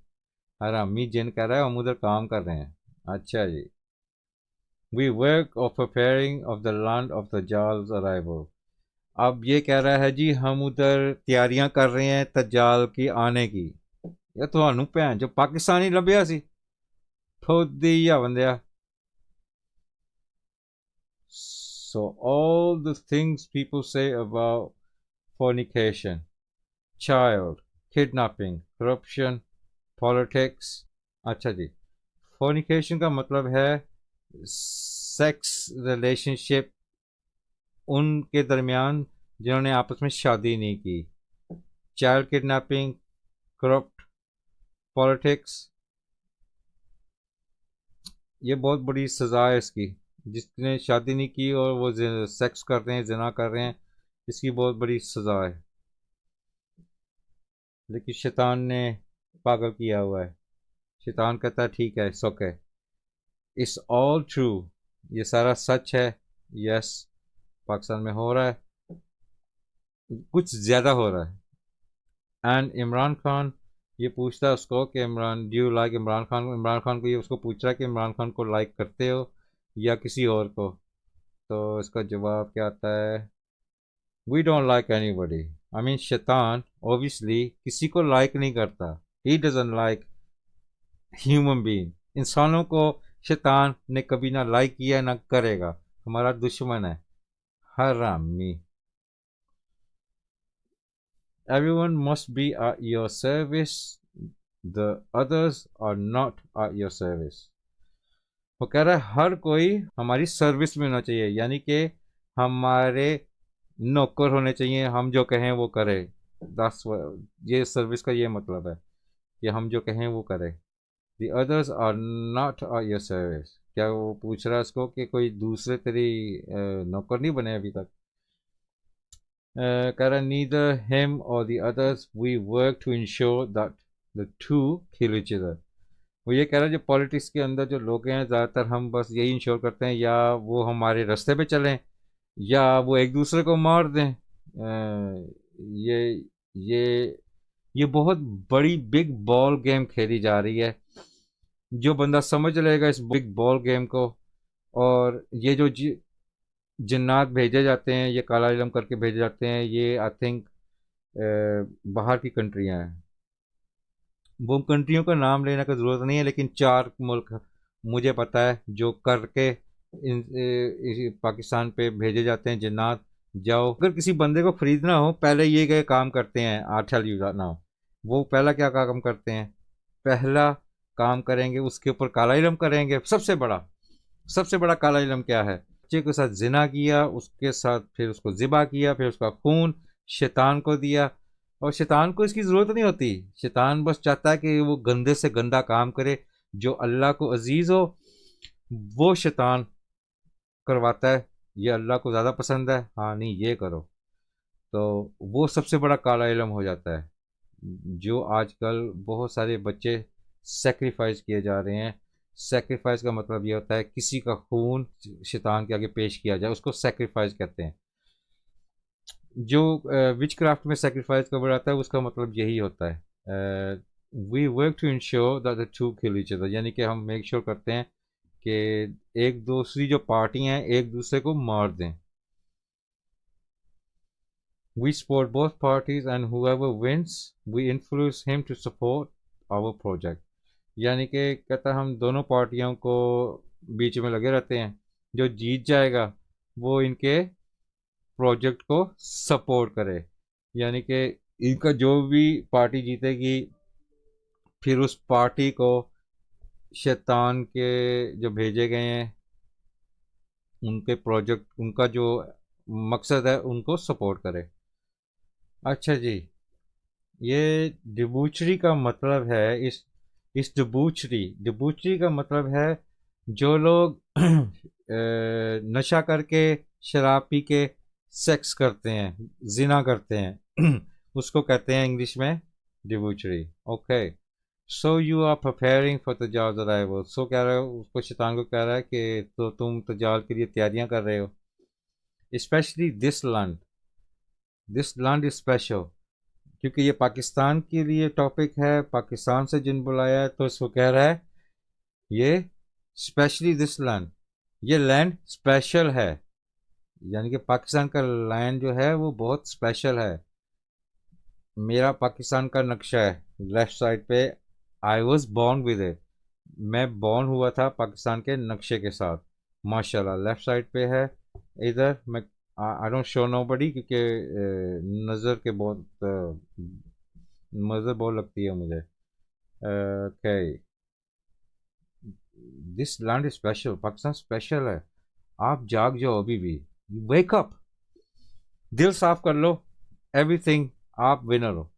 हरामी जिन कह रहा है हम उधर काम कर रहे हैं। अच्छा ji. We work of preparing of the land of the जाल्स अराइवल। अब ये कह रहा है जी हम उधर तैयारियां कर रहे हैं तज्जाल की आने की। ये ਤੁਹਾਨੂੰ ਭੈਣ जो पाकिस्तानी ਲੱਭਿਆ ਸੀ, ठोदी या बंदिया। So all the things people say about fornication, child kidnapping, corruption, politics। अच्छा जी, fornication का मतलब है सेक्स रिलेशनशिप उनके दरमियान जिन्होंने आपस में शादी नहीं की। चाइल्ड किडनैपिंग, करप्ट, पॉलिटिक्स, ये बहुत बड़ी सज़ा है इसकी। जिसने शादी नहीं की और वो सेक्स कर रहे हैं, जिना कर रहे हैं, इसकी बहुत बड़ी सज़ा है। लेकिन शैतान ने पागल किया हुआ है। शैतान कहता है ठीक है, it's okay, it's all true, ये सारा सच है। यस, पाकिस्तान में हो रहा है, कुछ ज़्यादा हो रहा है। एंड इमरान खान ये पूछता है उसको कि Imran, do you like Imran Khan. Imran Khan को ये उसको पूछ रहा है कि इमरान खान को लाइक करते हो या किसी और को। तो इसका जवाब क्या आता है? We don't like anybody. I mean शैतान ऑब्वियसली किसी को लाइक नहीं करता। He doesn't like human being. इंसानों को शैतान ने कभी ना लाइक किया ना करेगा, हमारा दुश्मन है, हरामी। Everyone must be at your service, the others are not at your service। वो कह रहा है हर कोई हमारी सर्विस में होना चाहिए, यानी कि हमारे नौकर होने चाहिए, हम जो कहें वो करें। दस, ये सर्विस का ये मतलब है कि हम जो कहें वो करें। The others are not are your service. क्या वो पूछ रहा है उसको कि कोई दूसरे तेरी नौकर नहीं बने अभी तक? कह रहा नीदर हिम और the others we work to ensure that the two kill each other. वो ये कह रहा है जो पॉलिटिक्स के अंदर जो लोग हैं, ज़्यादातर हम बस यही इंश्योर करते हैं या वो हमारे रास्ते पे चलें या वो एक दूसरे को मार दें। ये ये ये बहुत बड़ी बिग बॉल गेम खेली जा रही है। जो बंदा समझ लेगा इस बिग बॉल गेम को, और ये जो जिन्नात भेजे जाते हैं, ये काला इलम करके भेजे जाते हैं, ये आई थिंक बाहर की कंट्रियां हैं। वो कंट्रियों का नाम लेने का ज़रूरत नहीं है, लेकिन चार मुल्क मुझे पता है जो करके पाकिस्तान पे भेजे जाते हैं जिन्नात। जाओ, अगर किसी बंदे को खरीदना हो, पहले ये गए काम करते हैं। आठ यू ना, वो पहला क्या काम करते हैं? पहला काम करेंगे उसके ऊपर काला इलम करेंगे सबसे बड़ा। सबसे बड़ा काला इल्म क्या है? बच्चे के साथ जिना किया, उसके साथ फिर उसको ज़िबा किया, फिर उसका खून शैतान को दिया। और शैतान को इसकी ज़रूरत नहीं होती। शैतान बस चाहता है कि वो गंदे से गंदा काम करे, जो अल्लाह को अजीज़ हो वो शैतान करवाता है। ये अल्लाह को ज़्यादा पसंद है, हाँ नहीं ये करो, तो वो सबसे बड़ा काला इल्म हो जाता है। जो आजकल बहुत सारे बच्चे सेक्रीफाइस किए जा रहे हैं। सेक्रीफाइस का मतलब ये होता है किसी का खून शैतान के आगे पेश किया जाए, उसको सेक्रीफाइस कहते हैं। जो विच क्राफ्ट में सेक्रीफाइस का वर्ड आता है उसका मतलब यही होता है। We work to ensure that the two kill each other, यानी कि हम मेक श्योर करते हैं कि एक दूसरी जो पार्टी हैं एक दूसरे को मार दें। We support both parties and whoever wins, we influence him to support our project. यानी कि कहता है हम दोनों पार्टियों को बीच में लगे रहते हैं, जो जीत जाएगा वो इनके प्रोजेक्ट को सपोर्ट करे। यानी कि इनका जो भी पार्टी जीतेगी फिर उस पार्टी को शैतान के जो भेजे गए हैं उनके प्रोजेक्ट, उनका जो मकसद है उनको सपोर्ट करे। अच्छा जी, ये डिबूचरी का मतलब है इस डिबूचरी का मतलब है जो लोग नशा करके शराब पी के सेक्स करते हैं, जिना करते हैं उसको कहते हैं इंग्लिश में debauchery. Okay, so you are preparing for तजाल अराइवल। सो कह रहा है उसको, शैतान को कह रहा है कि तो तुम तजाल के लिए तैयारियां कर रहे हो। Specially this land is special, क्योंकि ये पाकिस्तान के लिए टॉपिक है, पाकिस्तान से जिन बुलाया है, तो इसको कह रहा है ये स्पेशली दिस लैंड, ये लैंड स्पेशल है। यानी कि पाकिस्तान का लैंड जो है वो बहुत स्पेशल है। मेरा पाकिस्तान का नक्शा है लेफ्ट साइड पे, I was born with it. मैं बॉर्न हुआ था पाकिस्तान के नक्शे के साथ, माशाल्लाह लेफ्ट साइड पे है। इधर मैं आई डोंट शो नो बडी, क्योंकि नज़र के बहुत नज़र बहुत लगती है मुझे। Okay, this land is special, Pakistan special है। आप जाग जाओ अभी भी, वेक अप, दिल साफ कर लो, एवरीथिंग, आप विनर हो।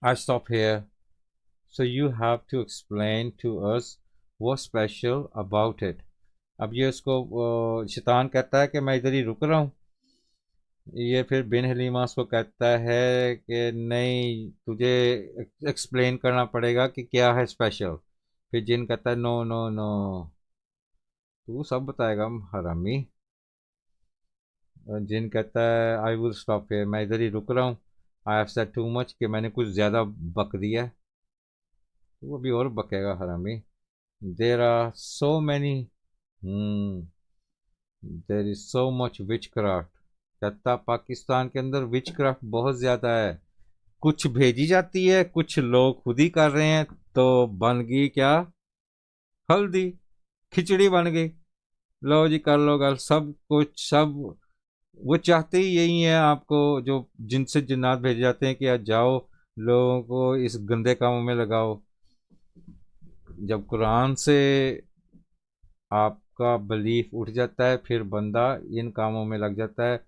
I stop here, so you have to explain to us what special about it. अब ये उसको शैतान कहता है कि मैं इधर ही रुक रहा हूँ। ये फिर बिन हलीमा उसको कहता है कि नहीं, तुझे एक्सप्लेन करना पड़ेगा कि क्या है स्पेशल। फिर जिन कहता है नो नो नो, तू सब बताएगा हरामी। जिन कहता है आई विल स्टॉप हियर, मैं इधर ही रुक रहा हूँ। I have said too much, कि मैंने कुछ ज़्यादा बक दिया है। तू अभी और बकेगा हरामी। There are so many, there is so much witchcraft. कहता पाकिस्तान के अंदर विच क्राफ्ट बहुत ज़्यादा है। कुछ भेजी जाती है, कुछ लोग खुद ही कर रहे हैं, तो बन गई क्या? हल्दी, खिचड़ी बन गई। लो जी कर लो गल, सब कुछ सब। वो चाहते ही यही है आपको, जो जिनसे जिन्नात भेजे जाते हैं कि आज जाओ लोगों को इस गंदे कामों में लगाओ। जब कुरान से आपका बिलीफ उठ जाता है फिर बंदा इन कामों में लग जाता है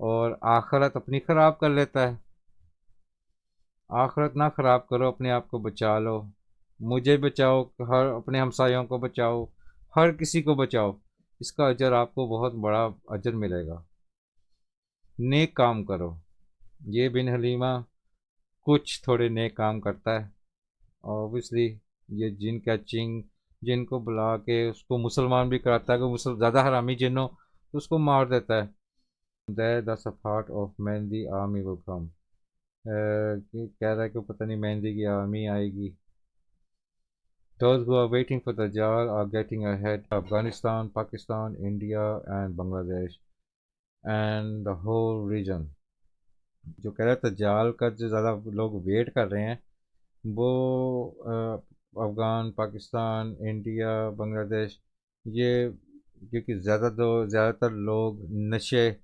और आखिरत अपनी ख़राब कर लेता है। आखिरत ना ख़राब करो, अपने आप को बचा लो। मुझे बचाओ, हर अपने हमसायों को बचाओ, हर किसी को बचाओ। इसका अजर आपको बहुत बड़ा अजर मिलेगा। नेक काम करो। ये बिन हलीमा कुछ थोड़े नेक काम करता है। ऑब्वियसली ये जिन कैचिंग, जिनको बुला के उसको मुसलमान भी कराता है कि मुसल ज़्यादा हरामी जिन हो तो उसको मार देता है। देयर द सफार्ट ऑफ मेहंदी आर्मी विल कम। कह रहा है कि पता नहीं मेहंदी की आर्मी आएगी। Those who are waiting for the jar are getting ahead. Afghanistan, Pakistan, India and Bangladesh and the whole region. जो कह रहा था जाल का जो ज़्यादा लोग वेट कर रहे हैं वो अफ़गान, पाकिस्तान, इंडिया, बांग्लादेश, ये क्योंकि ज़्यादातर लोग नशे,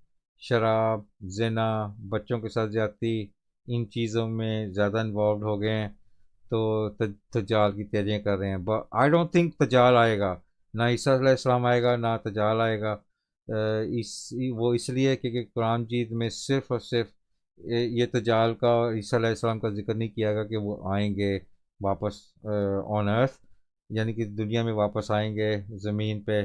शराब, ज़िना, बच्चों के साथ ज़्यादती, इन चीज़ों में ज़्यादा इन्वॉल्व हो गए हैं, तो तजाल की तैयारियां कर रहे हैं। बट आई डोंट थिंक तजाल आएगा। ना ईसा अलैहिस्सलाम आएगा ना दज्जाल आएगा। वो इसलिए क्योंकि कुरान मजीद में सिर्फ़ और सिर्फ ये दज्जाल का और ईसा अलैहिस्सलाम का ज़िक्र नहीं किया गया कि वो आएंगे वापस ऑन अर्थ, यानी कि दुनिया में वापस आएंगे ज़मीन पे।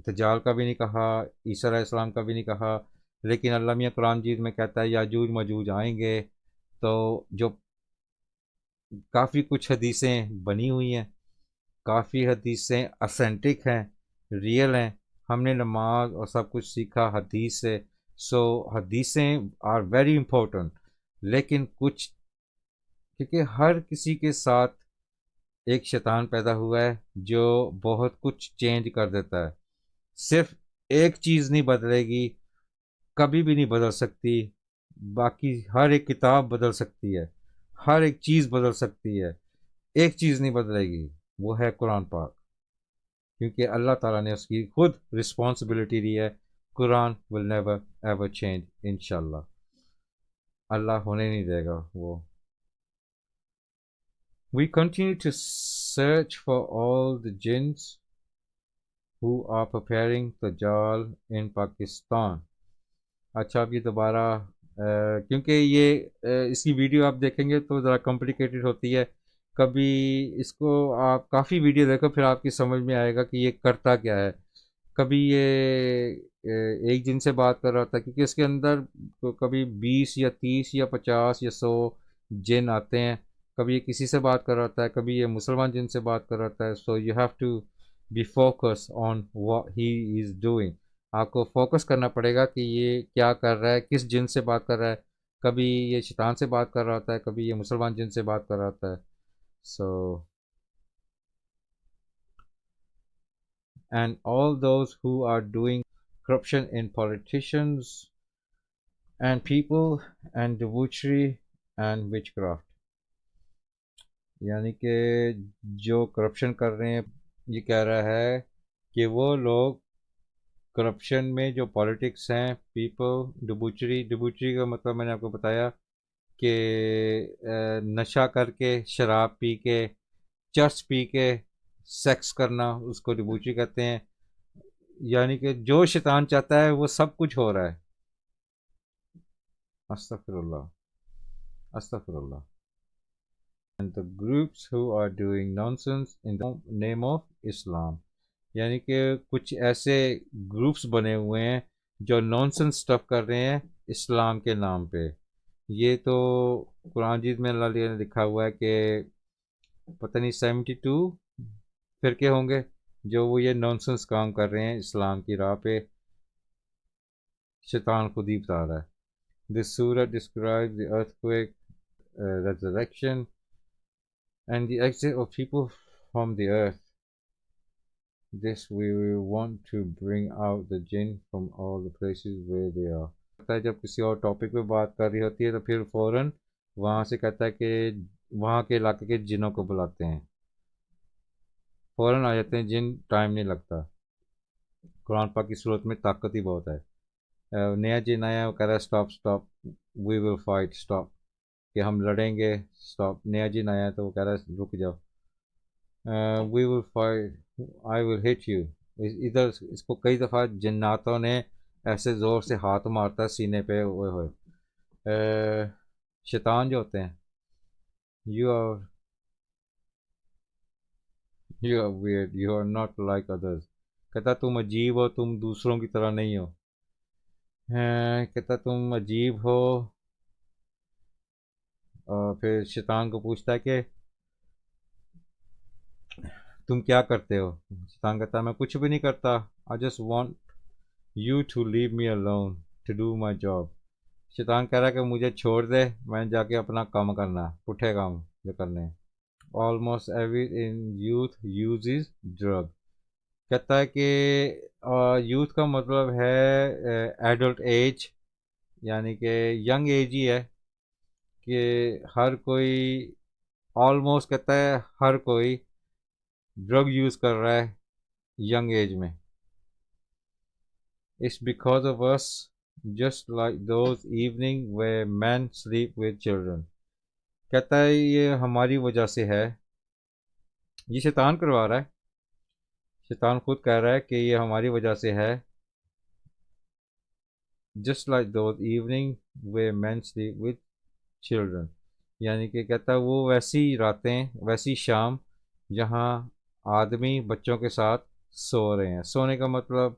दज्जाल का भी नहीं कहा, ईसा अलैहिस्सलाम का भी नहीं कहा, लेकिन अल्लाह मियाँ कुरान मजीद में कहता है याजूज मजूज आएंगे। तो जो काफ़ी कुछ हदीसें बनी हुई हैं, काफ़ी हदीसें असेंटिक हैं, रियल हैं। हमने नमाज और सब कुछ सीखा हदीस से। सो हदीसें आर वेरी इंपॉर्टेंट। लेकिन कुछ, क्योंकि हर किसी के साथ एक शैतान पैदा हुआ है जो बहुत कुछ चेंज कर देता है। सिर्फ एक चीज़ नहीं बदलेगी, कभी भी नहीं बदल सकती, बाकी हर एक किताब बदल सकती है, हर एक चीज़ बदल सकती है, एक चीज़ नहीं बदलेगी, वो है कुरान पाक। क्योंकि अल्लाह ताला ने उसकी खुद रिस्पॉन्सिबिलिटी ली है। Quran will never ever change इंशाल्लाह। अल्लाह होने नहीं देगा वो। We continue to search for all the jinns who are preparing Dajjal in Pakistan। अच्छा, अब ये दोबारा क्योंकि ये इसकी वीडियो आप देखेंगे तो ज़रा कॉम्प्लिकेटेड होती है। कभी इसको आप काफ़ी वीडियो देखो फिर आपकी समझ में आएगा कि ये करता क्या है। कभी ये एक जिन से बात कर रहा था, क्योंकि इसके अंदर तो कभी 20 या 30 या 50 या 100 जिन आते हैं। कभी ये किसी से बात कर रहा था, कभी ये मुसलमान जिन से बात कर रहा है। So you have to be focus on what he is doing. आपको फोकस करना पड़ेगा कि ये क्या कर रहा है, किस जिन से बात कर रहा है। कभी ये शैतान से बात कर रहा होता है, कभी ये मुसलमान जिन से बात कर रहा होता है। सो and all those who are doing corruption in politicians and people and debauchery and witchcraft, यानी कि जो करप्शन कर रहे हैं, ये कह रहा है कि वो लोग करप्शन में जो पॉलिटिक्स हैं, पीपल, डिबूचरी, डिबूचरी का मतलब मैंने आपको बताया कि नशा करके, शराब पी के, चर्च पी के सेक्स करना, उसको डिबूचरी कहते हैं। यानी कि जो शैतान चाहता है वो सब कुछ हो रहा है। अस्तगफिरुल्लाह, अस्तगफिरुल्लाह। And the groups who are doing nonsense in the name of Islam, यानी कि कुछ ऐसे ग्रुप्स बने हुए हैं जो नॉनसेंस स्टफ कर रहे हैं इस्लाम के नाम पे। ये तो कुरान मजीद में अल्लाह ने लिखा हुआ है कि पता नहीं 72 फिरके होंगे जो वो ये नॉनसेंस काम कर रहे हैं इस्लाम की राह पे। शैतान खुद ही बता रहा है। दिस सूरह describe the earthquake, resurrection and the exit of people from the earth. This we will want to bring out the jinn from all the places where they are। लगता है जब किसी और टॉपिक पे बात कर रही होती है तो फिर फ़ौरन वहाँ से कहता है कि वहाँ के इलाके के जिनों को बुलाते हैं, फ़ौरन आ जाते हैं जिन, टाइम नहीं लगता। कुरान पाक की सूरत में ताकत ही बहुत है। नया जिन आया वो कह रहा है stop stop, we will fight, stop, कि हम लड़ेंगे, स्टॉप। नया जिन आया है तो वो कह रहा है रुक जाओ, we will fight, I will hit you. इधर इसको कई दफ़ा जिन्नातों ने ऐसे ज़ोर से हाथ मारता है सीने पे, ओए होए। शैतान जो होते हैं, you are you are weird, you are not like others. कहता तुम अजीब हो, तुम दूसरों की तरह नहीं हो। कहता तुम अजीब हो। और फिर शैतान को पूछता है कि तुम क्या करते हो। शैतान कहता है मैं कुछ भी नहीं करता, I just want you to leave me alone to do my job. शैतान कह रहा है कि मुझे छोड़ दे, मैं जाके अपना काम करना है, पुठे काम जो करने हैं। Almost every in youth use drug. कहता है कि यूथ का मतलब है एडल्ट एज, यानी कि यंग एज ही है। कि हर कोई, ऑलमोस्ट कहता है हर कोई ड्रग यूज़ कर रहा है यंग एज में। It's because of us, just like those evening way man sleep with children. कहता है ये हमारी वजह से है ये शैतान करवा रहा है। शैतान खुद कह रहा है कि ये हमारी वजह से है। Just like those evening way men sleep with children, यानी कि कहता है वो वैसी रातें, वैसी शाम जहाँ आदमी बच्चों के साथ सो रहे हैं, सोने का मतलब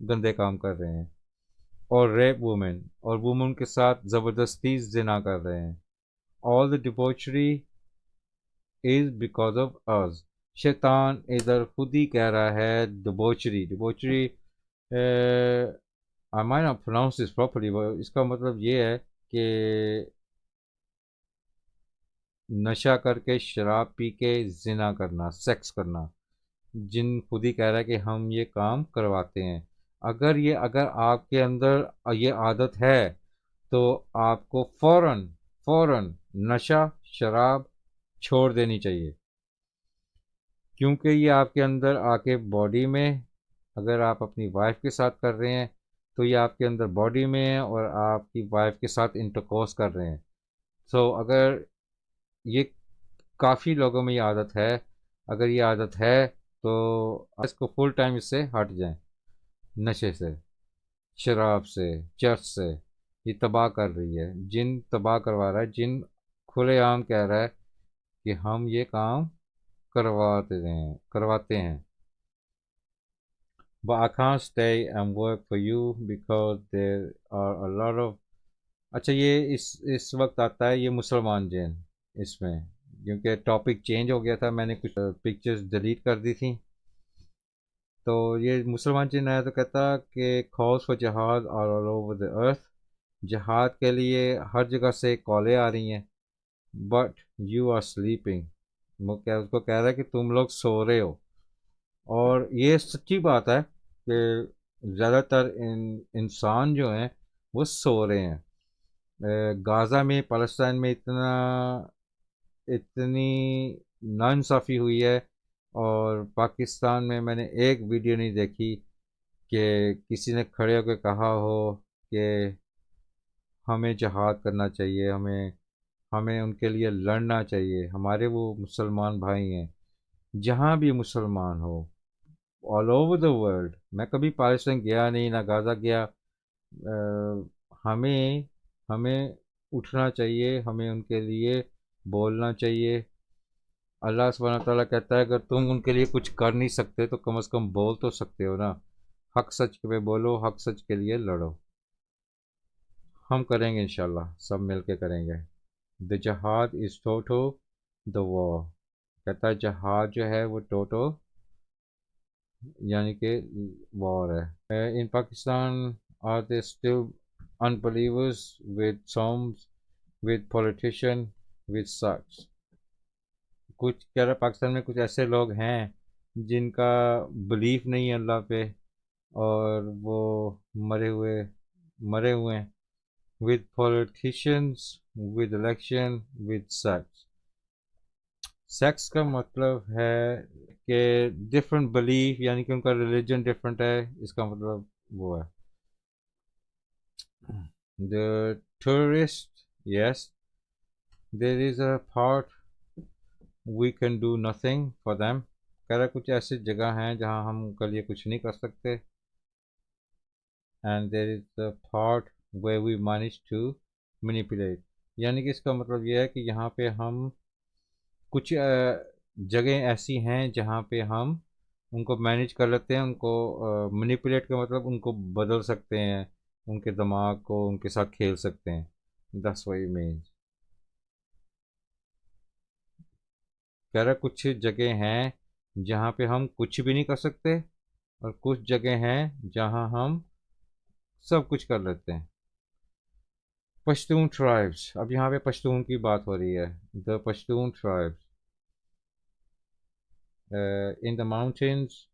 गंदे काम कर रहे हैं, और रेप वुमेन, और वुमेन के साथ ज़बरदस्ती जिना कर रहे हैं। All the debauchery is because of us. शैतान इधर खुद ही कह रहा है debauchery, debauchery, I might not pronounce this properly, इसका मतलब ये है कि नशा करके, शराब पी के जिना करना, सेक्स करना। जिन खुद ही कह रहा है कि हम ये काम करवाते हैं। अगर आपके अंदर ये आदत है तो आपको फौरन फौरन नशा, शराब छोड़ देनी चाहिए, क्योंकि ये आपके अंदर आके बॉडी में, अगर आप अपनी वाइफ के साथ कर रहे हैं तो ये आपके अंदर बॉडी में है और आपकी वाइफ के साथ इंटरकोर्स कर रहे हैं। सो अगर ये, काफ़ी लोगों में ये आदत है, अगर ये आदत है तो इसको फुल टाइम इससे हट जाएं। नशे से, शराब से, चर्च से, ये तबाह कर रही है। जिन तबाह करवा रहा है, जिन खुलेआम कह रहा है कि हम ये काम करवाते हैं। But I can't stay and work for you because there are a lot of, अच्छा ये इस वक्त आता है ये मुसलमान जैन इसमें, क्योंकि टॉपिक चेंज हो गया था, मैंने कुछ पिक्चर्स डिलीट कर दी थी। तो ये मुसलमान जैन आया तो कहता कि calls for jihad are all over the earth, जहाद के लिए हर जगह से कॉलें आ रही हैं, बट यू आर स्लीपिंग। वो क्या उसको कह रहा है कि तुम लोग सो रहे हो। और ये सच्ची बात है कि ज़्यादातर इंसान जो हैं वो सो रहे हैं। गाज़ा में, फ़लस्तीन में इतनी नाइंसाफ़ी हुई है, और पाकिस्तान में मैंने एक वीडियो नहीं देखी कि किसी ने खड़े होकर कहा हो कि हमें जिहाद करना चाहिए, हमें हमें उनके लिए लड़ना चाहिए, हमारे वो मुसलमान भाई हैं। जहाँ भी मुसलमान हो, ऑल ओवर द वर्ल्ड, मैं कभी पाकिस्तान गया नहीं, ना गाज़ा गया, हमें हमें उठना चाहिए, हमें उनके लिए बोलना चाहिए। अल्लाह सुब्हानहू तआला कहता है अगर तुम उनके लिए कुछ कर नहीं सकते तो कम से कम बोल तो सकते हो ना। हक सच पे बोलो, हक सच के लिए लड़ो। हम करेंगे इंशाल्लाह, सब मिल के करेंगे। द जहाद इज़ टोटो द वॉर, कहता है जहाद जो है वो टोटो, यानी कि वॉर है। In Pakistan are they still unbelievers with psalms, with politician, with such। कुछ कह रहा पाकिस्तान में कुछ ऐसे लोग हैं जिनका बिलीफ नहीं है अल्लाह पे, और वो मरे हुए मरे हुए हैं। With politicians, with election, with sex. Sex का मतलब है कि डिफरेंट बिलीफ, यानी कि उनका रिलीजन डिफरेंट है, इसका मतलब वो है। The tourist, yes, there is a part we can do nothing for them. कह रहा कुछ ऐसी जगह हैं जहाँ हम उनके लिए कुछ नहीं कर सकते। And there is the part way we manage to manipulate, यानी कि इसका मतलब ये है कि यहाँ पे हम कुछ जगह ऐसी हैं जहाँ पे हम उनको मैनेज कर लेते हैं, उनको मैनिपुलेट का मतलब उनको बदल सकते हैं, उनके दिमाग को उनके साथ खेल सकते हैं। That's what it means. कह रहा कुछ जगह हैं जहाँ पे हम कुछ भी नहीं कर सकते, और कुछ जगह हैं जहाँ हम सब कुछ कर लेते हैं। पश्तून ट्राइब्स, अब यहाँ पे पश्तून की बात हो रही है। The Pashtun tribes in the mountains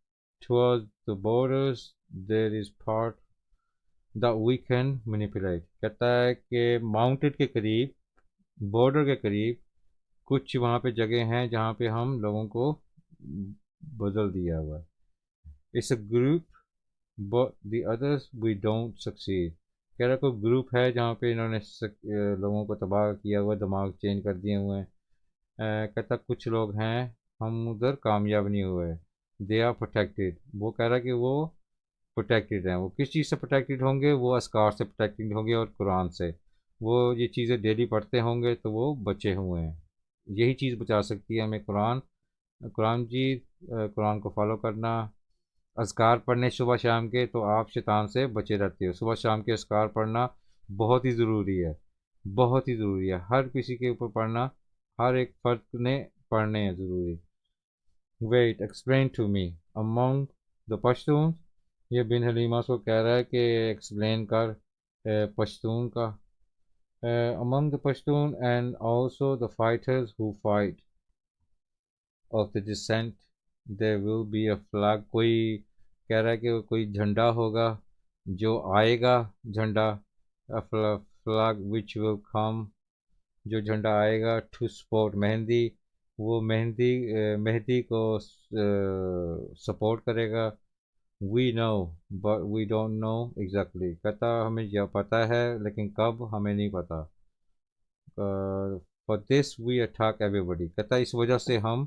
towards the borders there is part that we can manipulate। कहता है कि माउंटेन के करीब, बॉर्डर के करीब कुछ वहाँ पे जगह हैं जहाँ पे हम लोगों को बदल दिया हुआ है। It's a group but the others we don't succeed. कह रहा कोई ग्रुप है जहाँ पे इन्होंने लोगों को तबाह किया हुआ, दिमाग चेंज कर दिए हुए हैं। कहता कुछ लोग हैं हम उधर कामयाब नहीं हुए। दे आर प्रोटेक्टेड, वो कह रहा है कि वो प्रोटेक्टेड हैं। वो किस चीज़ से प्रोटेक्टेड होंगे? वो अस्कार से प्रोटेक्टेड होंगे और कुरान से। वो ये चीज़ें डेली पढ़ते होंगे तो वो बचे हुए हैं। यही चीज़ बचा सकती है हमें, कुरान। कुरान जी, कुरान को फॉलो करना, अज़कार पढ़ने सुबह शाम के, तो आप शैतान से बचे रहते हो। सुबह शाम के अज़कार पढ़ना बहुत ही ज़रूरी है, बहुत ही ज़रूरी है। हर किसी के ऊपर पढ़ना, हर एक फ़र्द ने पढ़ने हैं ज़रूरी। Wait, explain to me among the Pashtun. ये बिन हलीमा को कह रहा है कि एक्सप्लेन कर पश्तून का। Among the Pashtun and also the fighters who fight of the descent there will be a flag. कोई कह रहा है कि कोई झंडा होगा जो आएगा, झंडा, फ्लैग विच विल कम, जो झंडा आएगा टू सपोर्ट मेहंदी, वो मेहंदी मेहदी को सपोर्ट करेगा। We know but we don't know exactly, कहता हमें यह पता है लेकिन कब हमें नहीं पता। For this we attack everybody, कहता इस वजह से हम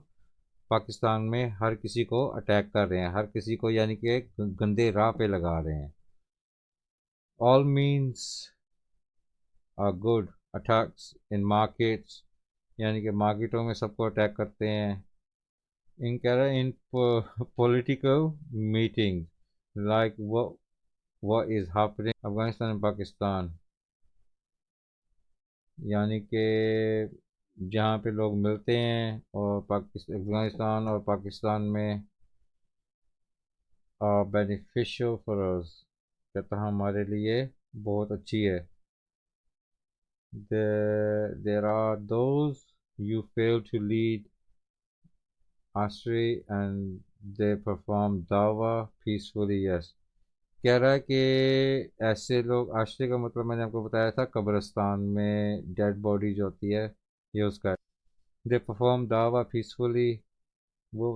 पाकिस्तान में हर किसी को अटैक कर रहे हैं, हर किसी को यानी कि एक गंदे राह पे लगा रहे हैं। All means are good attacks in markets, यानी कि मार्केटों में सबको अटैक करते हैं। इन कह रहे हैं इन political meeting, like what is happening Afghanistan and Pakistan, यानी कि जहाँ पे लोग मिलते हैं और पाकिस्तान, अफगानिस्तान और पाकिस्तान में बेनिफिशियल फॉर अस, कहता हमारे लिए बहुत अच्छी है। There are those you fail to lead आश्रय एंड दे परफॉर्म दावा पीसफुली, यस। कह रहा है कि ऐसे लोग, आश्रय का मतलब मैंने आपको बताया था, कब्रिस्तान में डेड बॉडी जो होती है, ये उसका। दे परफॉर्म दावा पीसफुली, वो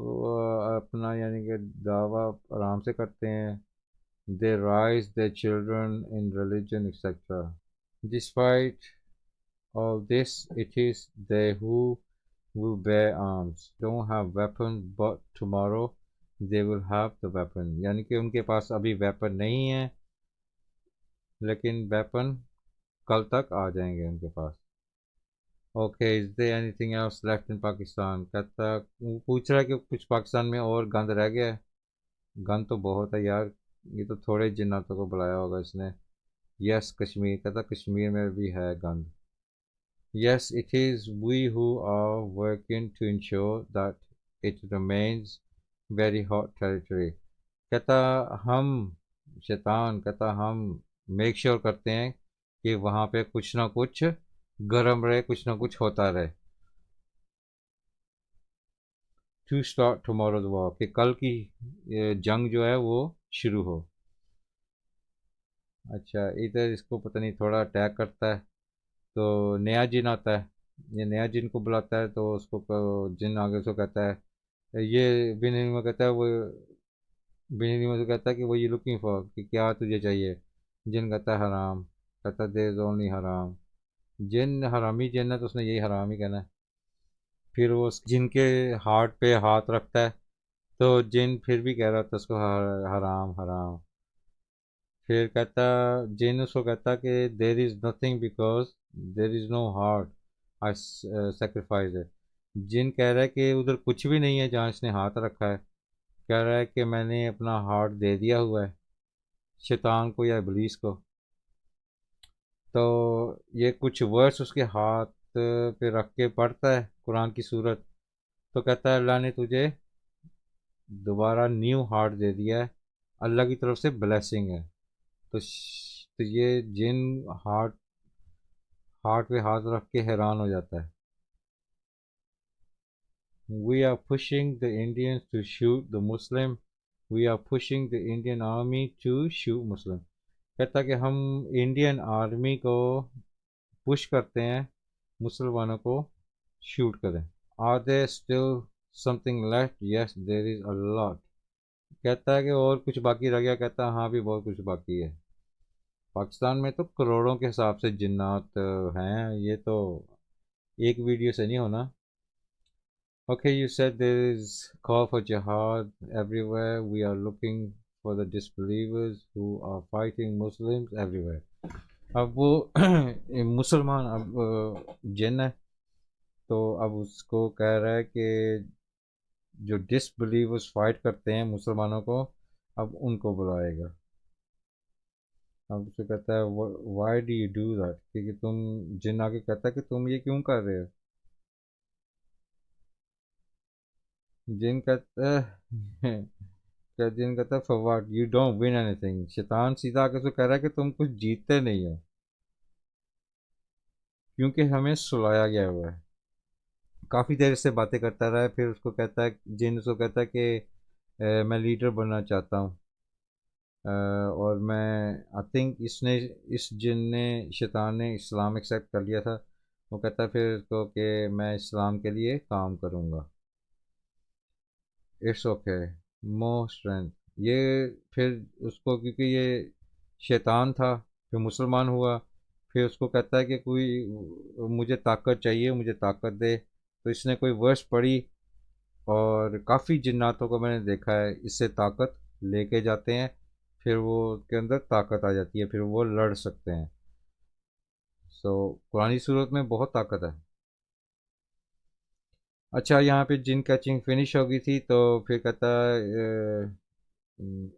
अपना यानी कि दावा आराम से करते हैं। They rise their children in religion etc. Despite all this, it is they who will bear arms. Don't have weapons, but tomorrow they will have the weapon. यानी कि उनके पास अभी वेपन नहीं है, लेकिन वेपन कल तक आ जाएंगे उनके पास। Okay, is there anything else left in Pakistan, कहता वो पूछ रहा है कि कुछ पाकिस्तान में और गंद रह गया है। गंद तो बहुत है यार, ये तो थोड़े जिन्नातों को बुलाया होगा इसने। यस कश्मीर, कहता कश्मीर में भी है गंद। Yes, it is we who are working to ensure that it remains very hot territory. कहता हम, शैतान कहता हम मेक श्योर करते हैं कि वहाँ पे कुछ ना कुछ गर्म रहे, कुछ ना कुछ होता रहे। टू स्टार्ट टुमारोज वॉर, कि कल की जंग जो है वो शुरू हो। अच्छा, इधर इसको पता नहीं थोड़ा अटैक करता है, तो नया जिन आता है, ये नया जिन को बुलाता है, तो उसको जिन आगे उसको कहता है, ये बिन में कहता है वो, बिन में कहता है कि वो ये लुकिंग फॉर, कि क्या तुझे चाहिए? जिन कहता है हराम, कहता देयर इज ओनली हराम। जिन हरामी जिन है तो उसने यही हराम ही कहना है। फिर वो जिन के हार्ट पे हाथ रखता है, तो जिन फिर भी कह रहा था उसको हराम हराम। फिर कहता, जिन उसको कहता कि there is nothing because there is no heart I sacrifice है। जिन कह रहा है कि उधर कुछ भी नहीं है जहाँ इसने हाथ रखा है। कह रहा है कि मैंने अपना हार्ट दे दिया हुआ है शैतान को या इब्लीस को। तो ये कुछ वर्ड्स उसके हाथ पे रख के पढ़ता है कुरान की सूरत, तो कहता है अल्लाह ने तुझे दोबारा न्यू हार्ट दे दिया है, अल्लाह की तरफ से ब्लेसिंग है। तो ये जिन हार्ट हार्ट पे हाथ रख के हैरान हो जाता है। We are pushing the Indians to shoot the Muslim, we are pushing the Indian army to shoot Muslim. कहता कि हम इंडियन आर्मी को पुश करते हैं मुसलमानों को शूट करें। Are there still something left? Yes there is a lot. कहता है कि और कुछ बाकी रह गया? कहता है हाँ भी बहुत कुछ बाकी है। पाकिस्तान में तो करोड़ों के हिसाब से जिन्नात हैं, ये तो एक वीडियो से नहीं होना। Okay, you said there is call for jihad everywhere. We are looking for the disbelievers who are fighting Muslims everywhere. अब वो मुसलमान अब जिन है, तो अब उसको कह रहा है कि जो डिसबिलीवर्स फाइट करते हैं मुसलमानों को, अब उनको बुलाएगा। अब उससे कहता है why do you do that, क्योंकि तुम, जिन आगे कहता है कि तुम ये क्यों कर रहे हो। जिन कहता है क्या, जिन कहता है for what you don't win anything. शैतान सीधा आके उसको कह रहा है कि तुम कुछ जीतते नहीं हो, क्योंकि हमें सुलाया गया हुआ है। काफ़ी देर से बातें करता रहा है, फिर उसको कहता है, जिन उसको कहता है कि मैं लीडर बनना चाहता हूँ। और मैं आई थिंक इसने, इस जिन ने, शैतान ने इस्लाम एक्सेप्ट कर लिया था। वो कहता है फिर उसको कि मैं इस्लाम के लिए काम करूँगा। It's okay, more strength. ये फिर उसको, क्योंकि ये शैतान था, फिर मुसलमान हुआ, फिर उसको कहता है कि कोई मुझे ताकत चाहिए, मुझे ताकत दे। तो इसने कोई वर्स पढ़ी, और काफ़ी जिन्नातों को मैंने देखा है इससे ताकत लेके जाते हैं, फिर वो के अंदर ताकत आ जाती है, फिर वो लड़ सकते हैं। सो कुरानी सूरत में बहुत ताकत है। अच्छा, यहाँ पे जिन कैचिंग फिनिश हो गई थी, तो फिर कहता है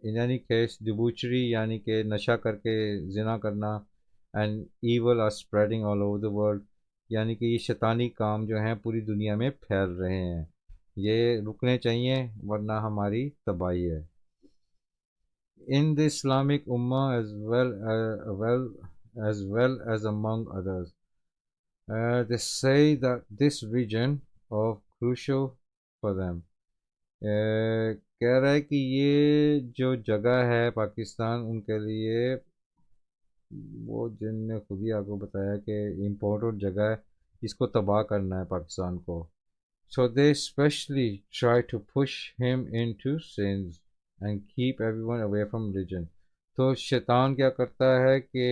इन एनी केस डिबूचरी, यानी कि नशा करके जिना करना, and evil are spreading all over the world, यानी कि ये शैतानी काम जो हैं पूरी दुनिया में फैल रहे हैं, ये रुकने चाहिए वरना हमारी तबाही है। In the Islamic Ummah as well as among others. They say that this region of crucial for them. कह रहा है कि ये जो जगह है पाकिस्तान उनके लिए, वो जिनने खुद ही आपको बताया कि इम्पोर्टेंट जगह है, इसको तबाह करना है पाकिस्तान को। So they specially try to push him into sins and keep everyone away from religion. तो शैतान क्या करता है कि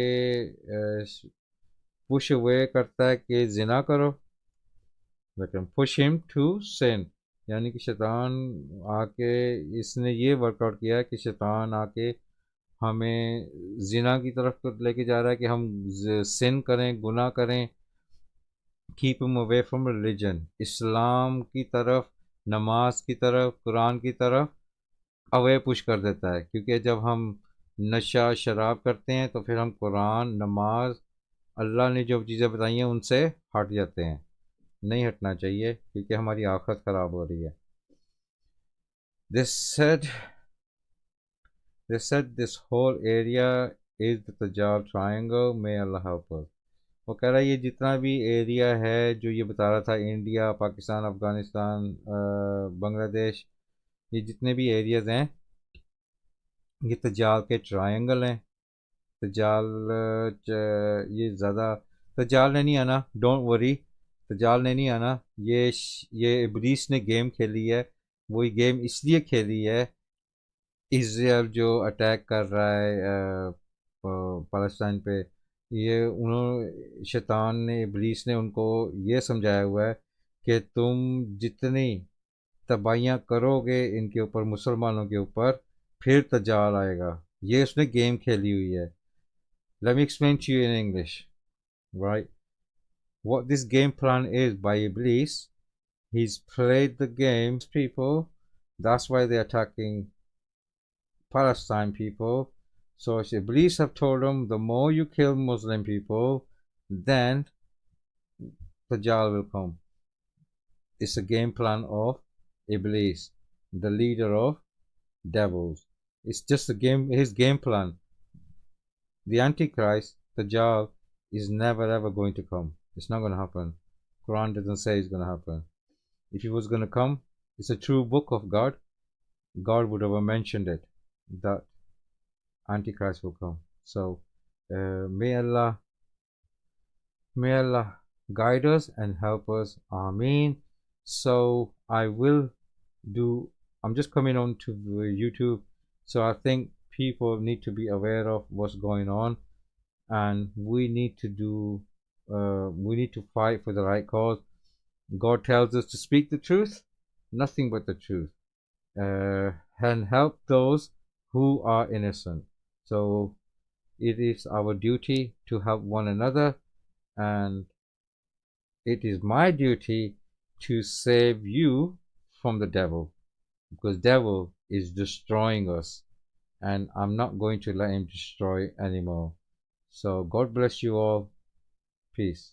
पुश अवे करता है कि जिना करो, लेकिन पुश हिम टू सिन, यानी कि शैतान आके, इसने ये वर्कआउट किया है कि शैतान आके हमें जिना की तरफ लेके जा रहा है कि हम सिन करें, गुनाह करें। Keep him away from religion, Islam की तरफ, नमाज की तरफ, कुरान की तरफ अवे पुश कर देता है, क्योंकि जब हम नशा शराब करते हैं तो फिर हम कुरान, नमाज, अल्लाह ने जो चीज़ें बताई हैं उनसे हट जाते हैं। नहीं हटना चाहिए, क्योंकि हमारी आखिरत ख़राब हो रही है। They said they said this whole area is the Tajal triangle, may Allah help us। वो कह रहा है ये जितना भी एरिया है जो ये बता रहा था, इंडिया, पाकिस्तान, अफ़गानिस्तान, बांग्लादेश, ये जितने भी एरियाज़ हैं, ये तजाल के ट्रायंगल हैं। तजाल ये ज़्यादा, तजाल ने नहीं आना, डोंट वरी, तजाल ने नहीं आना। ये इब्लीस ने गेम खेली है। वही गेम इसलिए खेली है, इसराइल जो अटैक कर रहा है फ़लस्तीन पे, ये उन्होंने, शैतान ने, इब्लीस ने उनको ये समझाया हुआ है कि तुम जितनी तबाहियाँ करोगे इनके ऊपर, मुसलमानों के ऊपर, फिर तजाल आएगा। ये उसने गेम खेली हुई है। Let me explain to you in English, right? What this game plan is by Iblis, he's played the game people, that's why they're attacking Palestine people. So Iblis have told them, the more you kill Muslim people, then Dajjal will come. It's a game plan of Iblis, the leader of devils. It's just a game, his game plan. The Antichrist, Dajjal, is never ever going to come. It's not going to happen. Quran doesn't say it's going to happen. If it was going to come, it's a true book of God. God would have mentioned it, that Antichrist will come. So may Allah guide us and help us. Ameen. So I will do. I'm just coming on to YouTube, so I think people need to be aware of what's going on, and we need to do. We need to fight for the right cause. God tells us to speak the truth, nothing but the truth, and help those who are innocent. So it is our duty to help one another, and it is my duty to save you from the devil, because devil is destroying us, and I'm not going to let him destroy anymore. So God bless you all. Peace.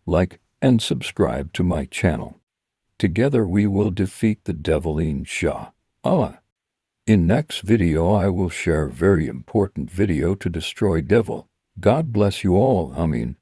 Like and subscribe to my channel. Together we will defeat the devil, inshallah. In next video I will share very important video to destroy devil. God bless you all. Amin.